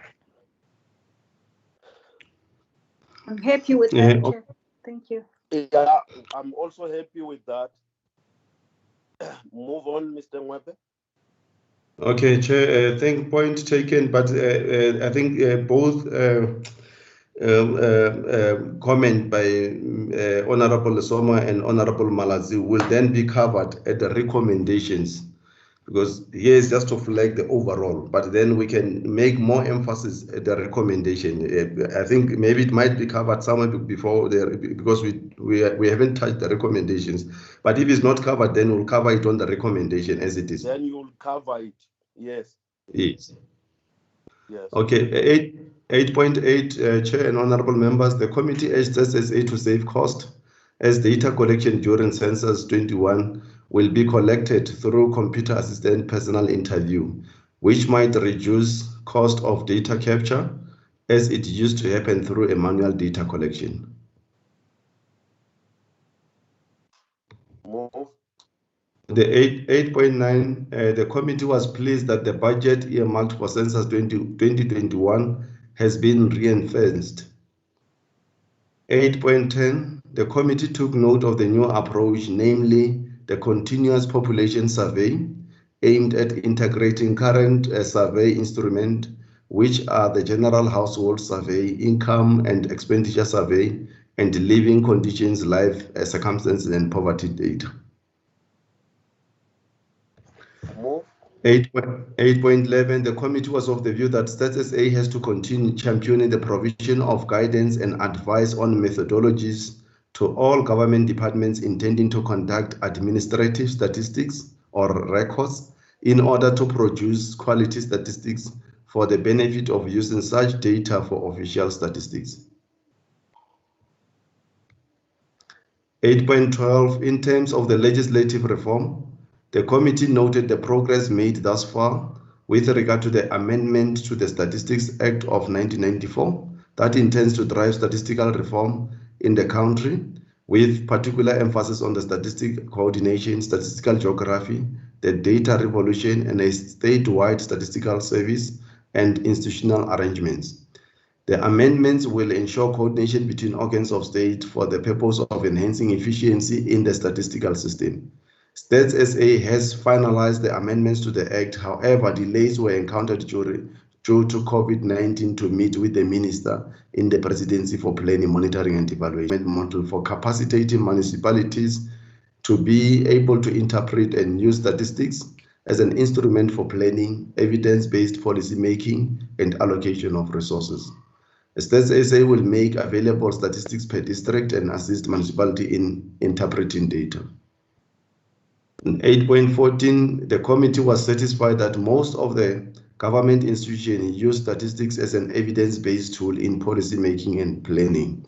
I'm happy with that, Chair. Thank you. Yeah, I'm also happy with that. Move on, Mr. Ngwepe. Okay, Chair, I think point taken, but I think both comment by Honorable Lesoma and Honorable Malazi will then be covered at the recommendations, because here is just to flag the overall, but then we can make more emphasis at the recommendation. I think maybe it might be covered somewhere before there, because we haven't touched the recommendations. But if it's not covered, then we'll cover it on the recommendation as it is. Then you'll cover it. Yes. Yes. Yes. Okay. 8.8, Chair and Honorable Members, the committee urged SSA to save cost as data collection during Census 21 will be collected through computer-assisted personal interview, which might reduce cost of data capture as it used to happen through a manual data collection. Move. The 8.9, the committee was pleased that the budget earmarked for Census 2021 has been reinforced. 8.10, the committee took note of the new approach, namely the continuous population survey, aimed at integrating current survey instruments, which are the general household survey, income and expenditure survey, and living conditions, life circumstances, and poverty data. 8.11, the committee was of the view that Stats SA has to continue championing the provision of guidance and advice on methodologies to all government departments intending to conduct administrative statistics or records in order to produce quality statistics for the benefit of using such data for official statistics. 8.12, in terms of the legislative reform, the committee noted the progress made thus far with regard to the amendment to the Statistics Act of 1994 that intends to drive statistical reform in the country, with particular emphasis on the statistic coordination, statistical geography, the data revolution, and a statewide statistical service and institutional arrangements. The amendments will ensure coordination between organs of state for the purpose of enhancing efficiency in the statistical system. Stats SA has finalized the amendments to the Act. However, delays were encountered due to COVID-19 to meet with the Minister in the Presidency for Planning, Monitoring and Evaluation model for capacitating municipalities to be able to interpret and use statistics as an instrument for planning, evidence-based policy making, and allocation of resources. Stats SA will make available statistics per district and assist municipality in interpreting data. In 8.14, the committee was satisfied that most of the government institutions use statistics as an evidence-based tool in policy making and planning.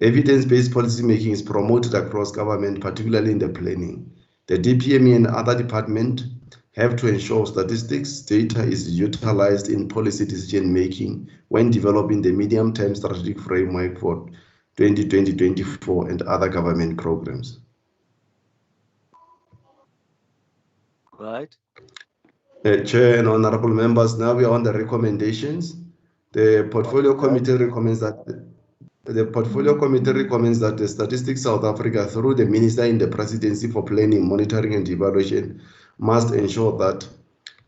Evidence-based policy making is promoted across government, particularly in the planning. The DPME and other departments have to ensure statistics data is utilized in policy decision making when developing the medium-term strategic framework for 2020-24 and other government programs. Right. Chair and honorable members, now we are on the recommendations. The portfolio committee recommends that the Statistics South Africa, through the Minister in the Presidency for Planning, Monitoring and Evaluation, must ensure that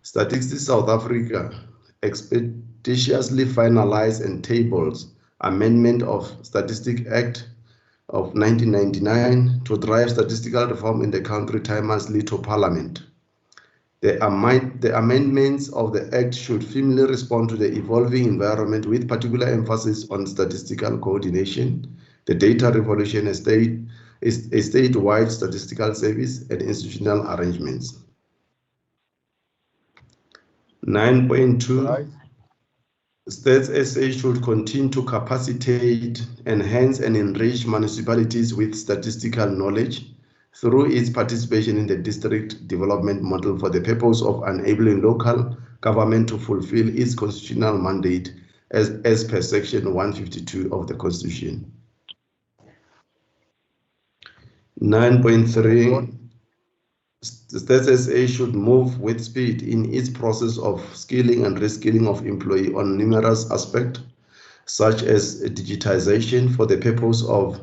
Statistics South Africa expeditiously finalize and tables amendment of Statistic Act of 1999 to drive statistical reform in the country timelessly to Parliament. The amendments of the Act should firmly respond to the evolving environment with particular emphasis on statistical coordination, the data revolution, a statewide statistical service, and institutional arrangements. 9.2, Stats SA should continue to capacitate, enhance, and enrich municipalities with statistical knowledge through its participation in the district development model for the purpose of enabling local government to fulfill its constitutional mandate as per section 152 of the Constitution. 9.3, the Stats SA should move with speed in its process of skilling and reskilling of employees on numerous aspects, such as digitization for the purpose of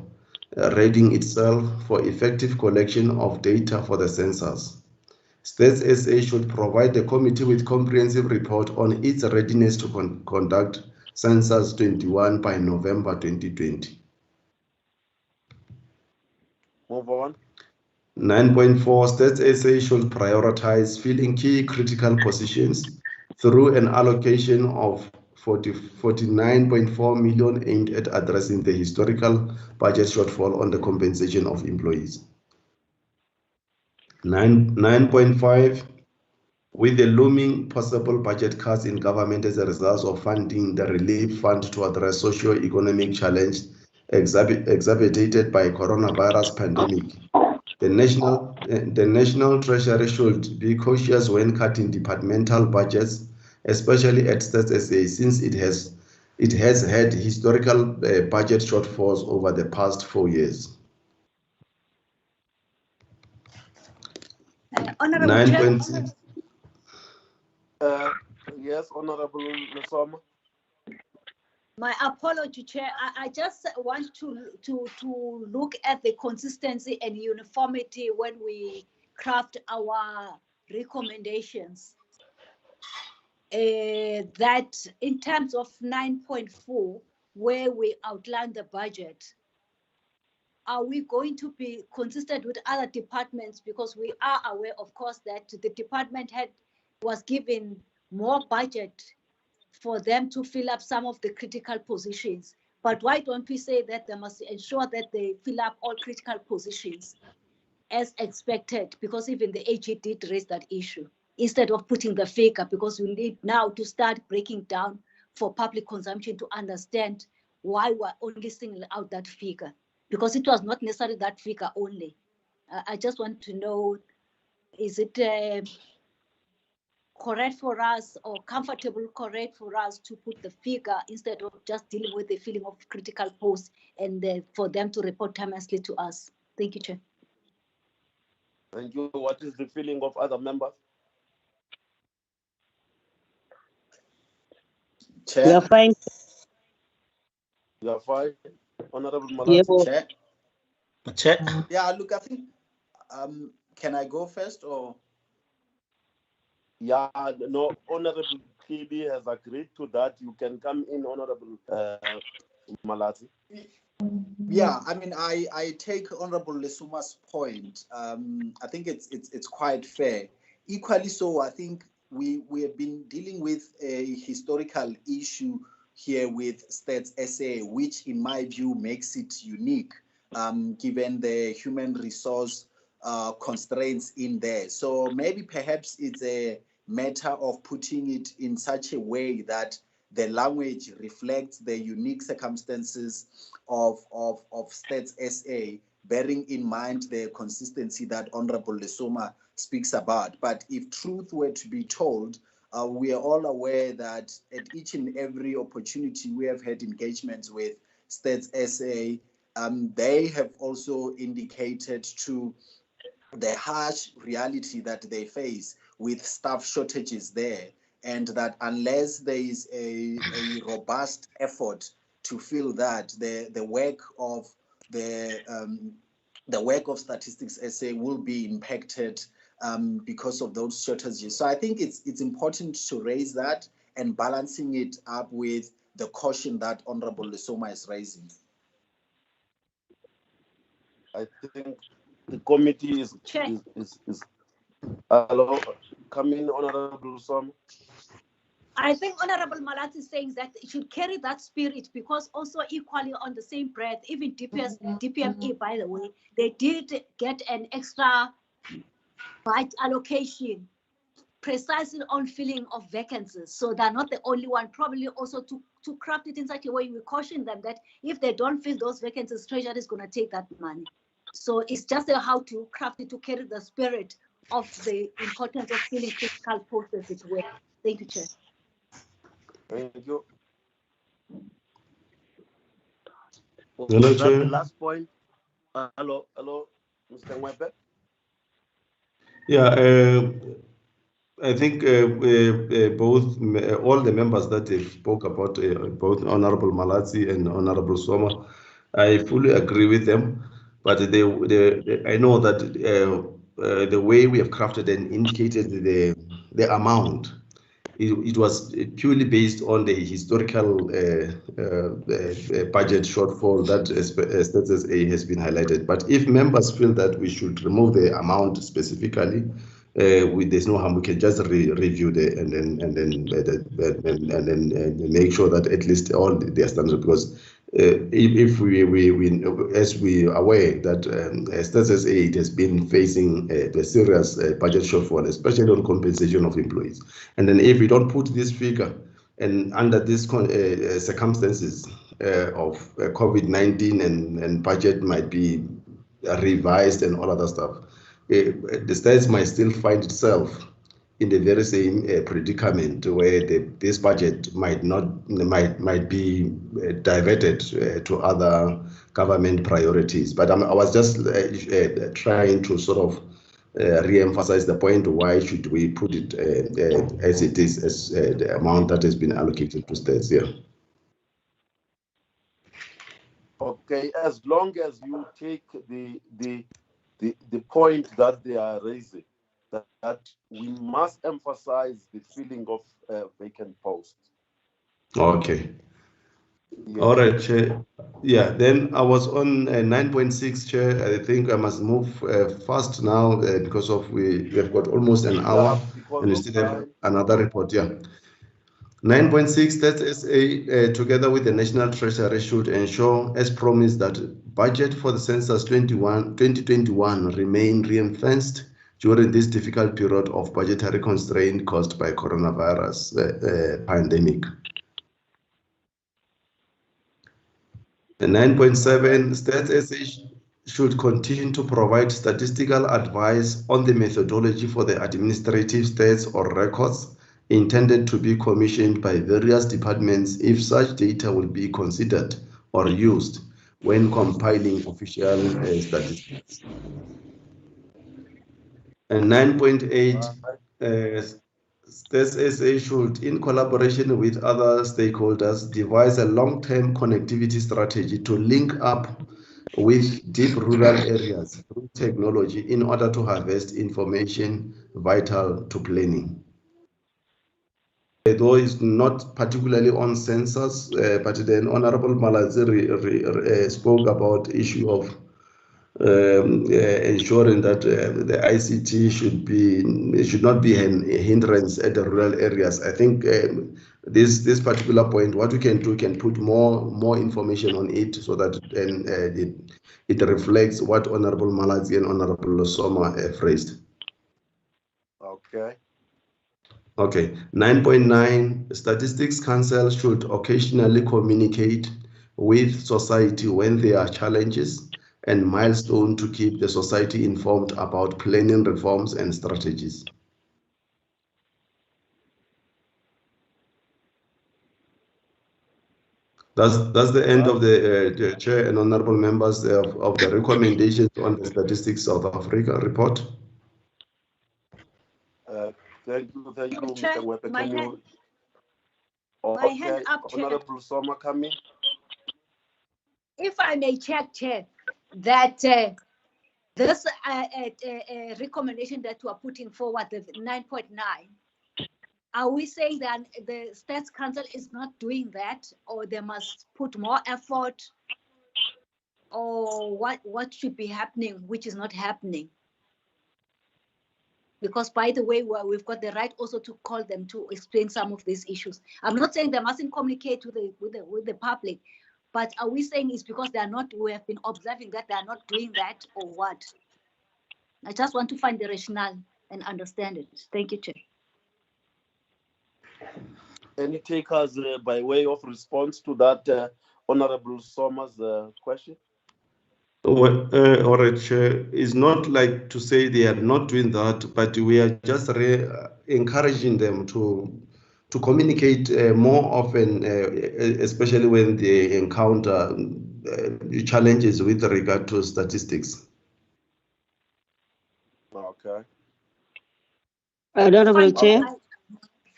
readying itself for effective collection of data for the census. Stats SA should provide the committee with comprehensive report on its readiness to conduct Census 21 by November 2020. Move on. 9.4, Stats SA should prioritize filling key critical positions through an allocation of 49.4 million aimed at addressing the historical budget shortfall on the compensation of employees. 9.5, with the looming possible budget cuts in government as a result of funding the relief fund to address socio-economic challenge exacerbated by coronavirus pandemic, the National Treasury should be cautious when cutting departmental budgets, especially at Stats SA, since it has had historical budget shortfalls over the past 4 years. Honorable 9.6. Yes, Honorable Lusoma. My apology, Chair. I just want to look at the consistency and uniformity when we craft our recommendations. That in terms of 9.4, where we outline the budget, are we going to be consistent with other departments? Because we are aware, of course, that the department was given more budget for them to fill up some of the critical positions. But why don't we say that they must ensure that they fill up all critical positions as expected? Because even the AG did raise that issue, instead of putting the figure, because we need now to start breaking down for public consumption to understand why we're only singling out that figure. because it was not necessarily that figure only. I just want to know, is it correct for us or comfortable correct for us to put the figure instead of just dealing with the feeling of critical posts and for them to report timelessly to us? Thank you, Chair. Thank you. What is the feeling of other members? We Chair. are fine. You are fine, Honorable Malati. Yebo. Chair. Yeah, look, I think, can I go first or? Yeah, no, Honorable PB has agreed to that. You can come in, Honorable Malati. Yeah, I mean, I take Honorable Lesuma's point. I think it's quite fair. Equally so, I think we have been dealing with a historical issue here with Stats SA, which in my view makes it unique, given the human resource constraints in there. So maybe perhaps it's a matter of putting it in such a way that the language reflects the unique circumstances of Stats SA, bearing in mind the consistency that Honorable Lesoma speaks about. But if truth were to be told, we are all aware that at each and every opportunity we have had engagements with Stats SA, they have also indicated to the harsh reality that they face with staff shortages there, and that unless there is a robust effort to fill that, the work of Statistics SA will be impacted because of those shortages. So I think it's important to raise that and balancing it up with the caution that Honorable Lesoma is raising. I think the committee is hello, come in, Honorable Som. I think Honorable Malati is saying that it should carry that spirit, because also equally on the same breath, even DPME, by the way, they did get an extra budget allocation precisely on filling of vacancies. So they're not the only one, probably also to craft it in such a way we caution them that if they don't fill those vacancies, Treasury is going to take that money. So it's just how to craft it to carry the spirit of the importance of filling critical posts as it were. Thank you, Chair. Thank you. Hello, Chair. The last point. Hello, Mr. Ngwepe. Yeah, I think both all the members that they spoke about, both Honorable Malati and Honorable Soma, I fully agree with them. But I know that the way we have crafted and indicated the amount, it was purely based on the historical budget shortfall that Stats SA has been highlighted. But if members feel that we should remove the amount specifically, there's no harm. We can just review and then make sure that at least all the standards, because if we as we are aware that Stats SA, it has been facing a serious budget shortfall, especially on compensation of employees. And then if we don't put this figure, and under these circumstances of COVID-19 and budget might be revised and all other stuff, the States might still find itself in the very same predicament where this budget might be diverted to other government priorities. But I was just trying to sort of re-emphasize the point: why should we put it as it is, as the amount that has been allocated to states here? Okay, as long as you take the point that they are raising, that we must emphasize the filling of vacant posts. Okay. Yes. All right, Chair. Yeah, then I was on 9.6, Chair. I think I must move fast now because we have got almost an hour and we still have another report. Yeah. 9.6, Stats SA, together with the National Treasury, should ensure, as promised, that budget for the census 2021 remain ring-fenced during this difficult period of budgetary constraint caused by coronavirus pandemic. And 9.7, Stats SA should continue to provide statistical advice on the methodology for the administrative stats or records intended to be commissioned by various departments if such data will be considered or used when compiling official statistics. And 9.8, Stats SA should, in collaboration with other stakeholders, devise a long-term connectivity strategy to link up with deep rural areas through technology in order to harvest information vital to planning. Though it's not particularly on census, but then Honorable Malaziri spoke about issue of ensuring that the ICT should not be a hindrance at the rural areas. I think this particular point, what we can do, can put more information on it so that then it reflects what Honorable Malazi and Honorable Losoma phrased. Okay. Okay. 9.9, Statistics Council should occasionally communicate with society when there are challenges and milestone to keep the society informed about planning reforms and strategies. That's the end of the Chair and honorable members of the recommendations on the Statistics South Africa report. Thank you, Chair, Mr. Wepe. my Can hand- you? my Okay, hand up, Chair. Honorable Soma coming. If I may check, Chair, that this recommendation that we're putting forward, the 9.9, are we saying that the Stats Council is not doing that, or they must put more effort, or what should be happening, which is not happening? Because, by the way, we've got the right also to call them to explain some of these issues. I'm not saying they mustn't communicate with the public, but are we saying it's because they are not? We have been observing that they are not doing that, or what? I just want to find the rationale and understand it. Thank you, Chair. Any takers by way of response to that Honorable Soma's question? Well, all right, Chair. It's not like to say they are not doing that, but we are just encouraging them to communicate more often, especially when they encounter challenges with regard to statistics. Okay. Honorable Chair.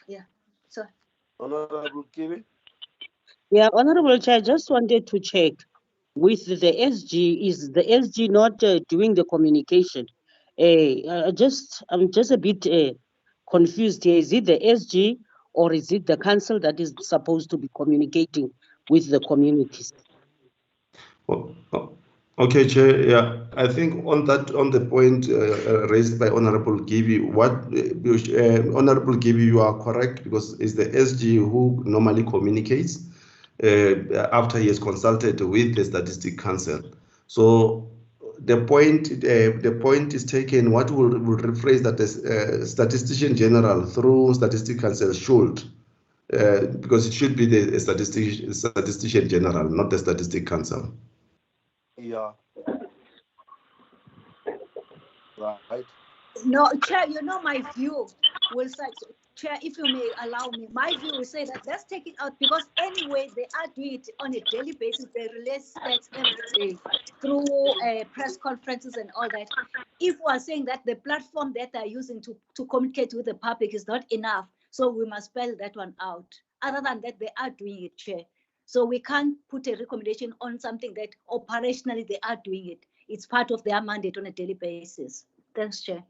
Yeah, so. Honorable Kiwi? Yeah, Honorable Chair, I just wanted to check with the SG, is the SG not doing the communication? I'm just a bit confused here. Is it the SG or is it the council that is supposed to be communicating with the communities? Okay, Chair. Yeah, I think on the point raised by Honorable Gibi, Honorable Gibi, you are correct, because it's the SG who normally communicates after he has consulted with the Statistic Council. So the point is taken. What will rephrase that the Statistician General through Statistic Council should, because it should be the Statistician General, not the Statistic Council. Yeah. Right. No, Chair, my view will say, Chair, if you may allow me, my view will say that let's take it out, because anyway, they are doing it on a daily basis. They release stats every day through press conferences and all that. If we are saying that the platform that they're using to communicate with the public is not enough, so we must spell that one out. Other than that, they are doing it, Chair. So we can't put a recommendation on something that operationally they are doing it. It's part of their mandate on a daily basis. Thanks, Chair.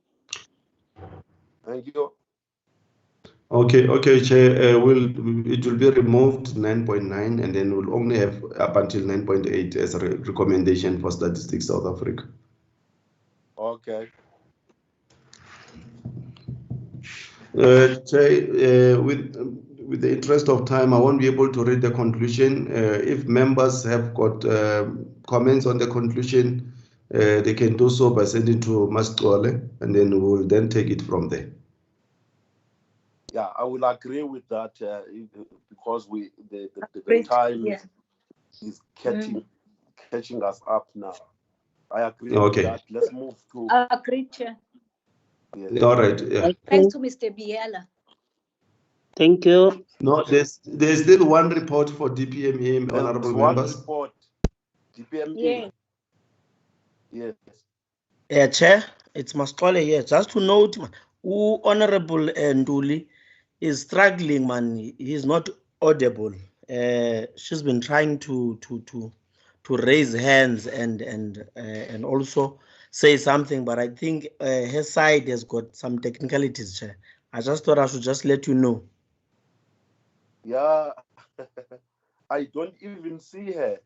Thank you. Okay, Chair. It will be removed 9.9, and then we'll only have up until 9.8 as a recommendation for Statistics South Africa. Okay. Chair, with the interest of time, I won't be able to read the conclusion. If members have got comments on the conclusion, they can do so by sending to Mascole, and then we will then take it from there. Yeah, I will agree with that because the time is catching catching us up now. I agree Okay. with that. Let's move to. Agree, Chair. Yes. All right. Yeah. Okay. Thanks to Mr. Biela. Thank you. No, there's still one report for DPME, There's honorable one members. report. DPME. Yes. Yes. Chair, it's Mastole here. Just to note, who Honorable Nduli is struggling, man. He's not audible. She's been trying to raise hands and also say something, but I think her side has got some technicalities, Chair. I just thought I should just let you know. Yeah. I don't even see her.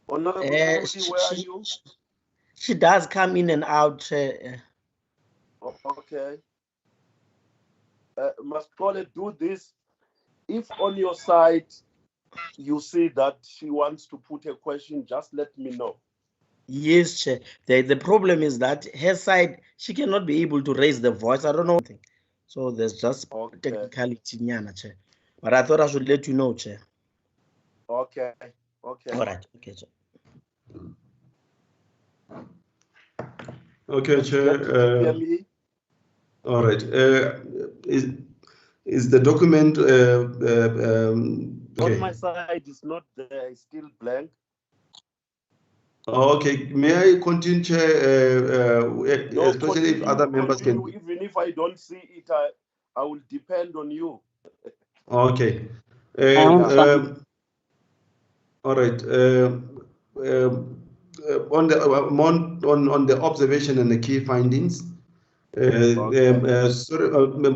Honorable Nduli, where are you? She does come in and out, Chair. Okay. Must call it, do this. If on your side you see that she wants to put a question, just let me know. Yes, Chair. The problem is that her side, she cannot be able to raise the voice. I don't know. So there's just technicality, Chair. But I thought I should let you know, Chair. Okay. All right. Okay, Chair. Okay, Chair. All right. Is the document okay. On my side, it's not there. It's still blank. Okay. May I continue, Chair? No, especially if other members can. Even if I don't see it, I will depend on you. Okay. All right. On the observation and the key findings. Sorry,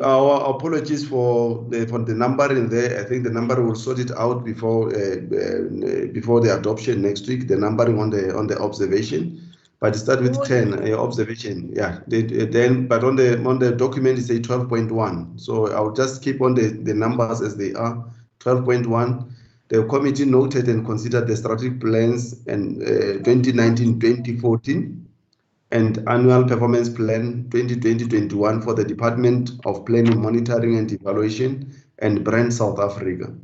our apologies for the number in there. I think the number will sort it out before the adoption next week. The numbering on the observation, but start with 10 observation. Yeah. But on the document it says 12.1. So I'll just keep on the numbers as they are. 12.1. The committee noted and considered the strategic plans and 2019-2014. and Annual Performance Plan 2020-21 for the Department of Planning, Monitoring and Evaluation and Brand South Africa.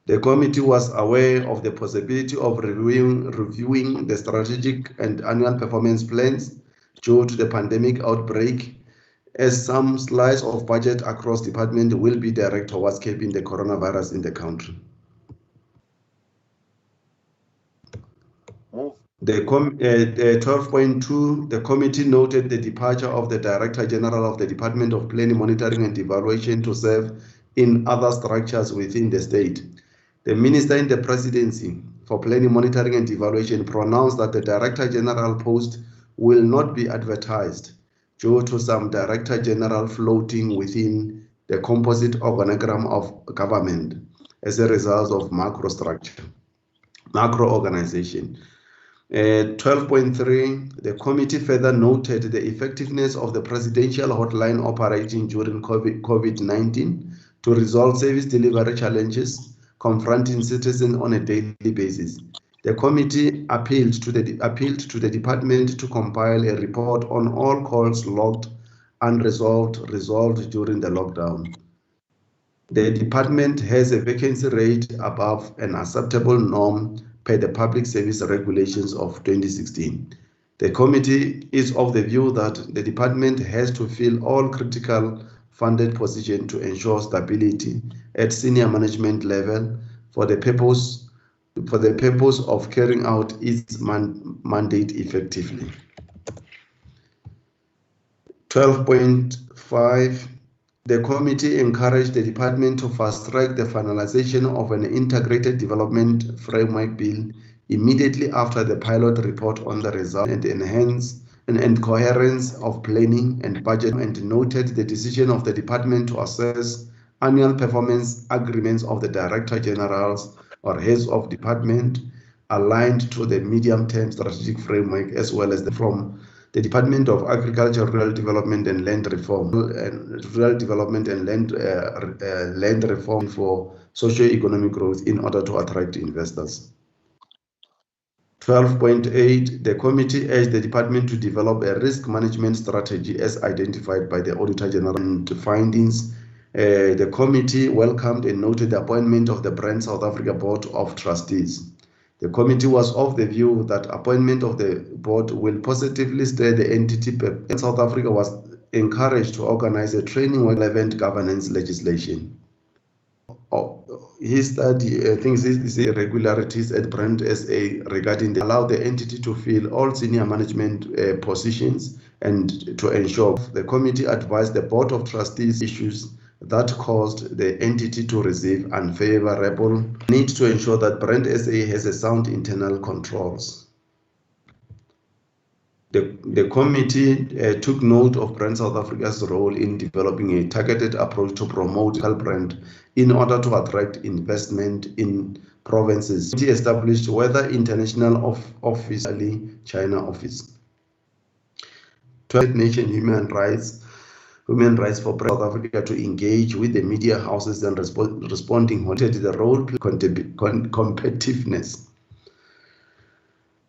The committee was aware of the possibility of reviewing the strategic and annual performance plans due to the pandemic outbreak, as some slice of budget across department will be directed towards keeping the coronavirus in the country. The 12.2, the committee noted the departure of the Director General of the Department of Planning, Monitoring and Evaluation to serve in other structures within the state. The Minister in the Presidency for Planning, Monitoring and Evaluation pronounced that the Director General post will not be advertised due to some Director General floating within the composite organogram of government as a result of macro organization. 12.3, the committee further noted the effectiveness of the presidential hotline operating during COVID-19 to resolve service delivery challenges confronting citizens on a daily basis. The committee appealed to the department to compile a report on all calls logged resolved during the lockdown. The department has a vacancy rate above an acceptable norm per the Public Service Regulations of 2016. The committee is of the view that the department has to fill all critical funded positions to ensure stability at senior management level for the purpose of carrying out its mandate effectively. 12.5, the committee encouraged the department to fast-track the finalization of an integrated development framework bill immediately after the pilot report on the result and enhance and coherence of planning and budget, and noted the decision of the department to assess annual performance agreements of the Director Generals or heads of department aligned to the medium-term strategic framework, as well as from the Department of Agriculture, Rural Development and Land Reform, land reform for socio-economic growth in order to attract investors. 12.8, the committee urged the department to develop a risk management strategy as identified by the Auditor General, and findings The committee welcomed and noted the appointment of the Brand South Africa Board of Trustees. The committee was of the view that appointment of the board will positively steer the entity. South Africa was encouraged to organize a training on relevant governance legislation. He studied things is irregularities at Brand SA regarding allow the entity to fill all senior management positions and to ensure. The committee advised the Board of Trustees issues that caused the entity to receive unfavorable need to ensure that Brand SA has a sound internal controls. The committee took note of Brand South Africa's role in developing a targeted approach to promote local brand in order to attract investment in provinces. It established whether international office, China office. 12 Nation Human Rights for South Africa to engage with the media houses and responding to the role competitiveness.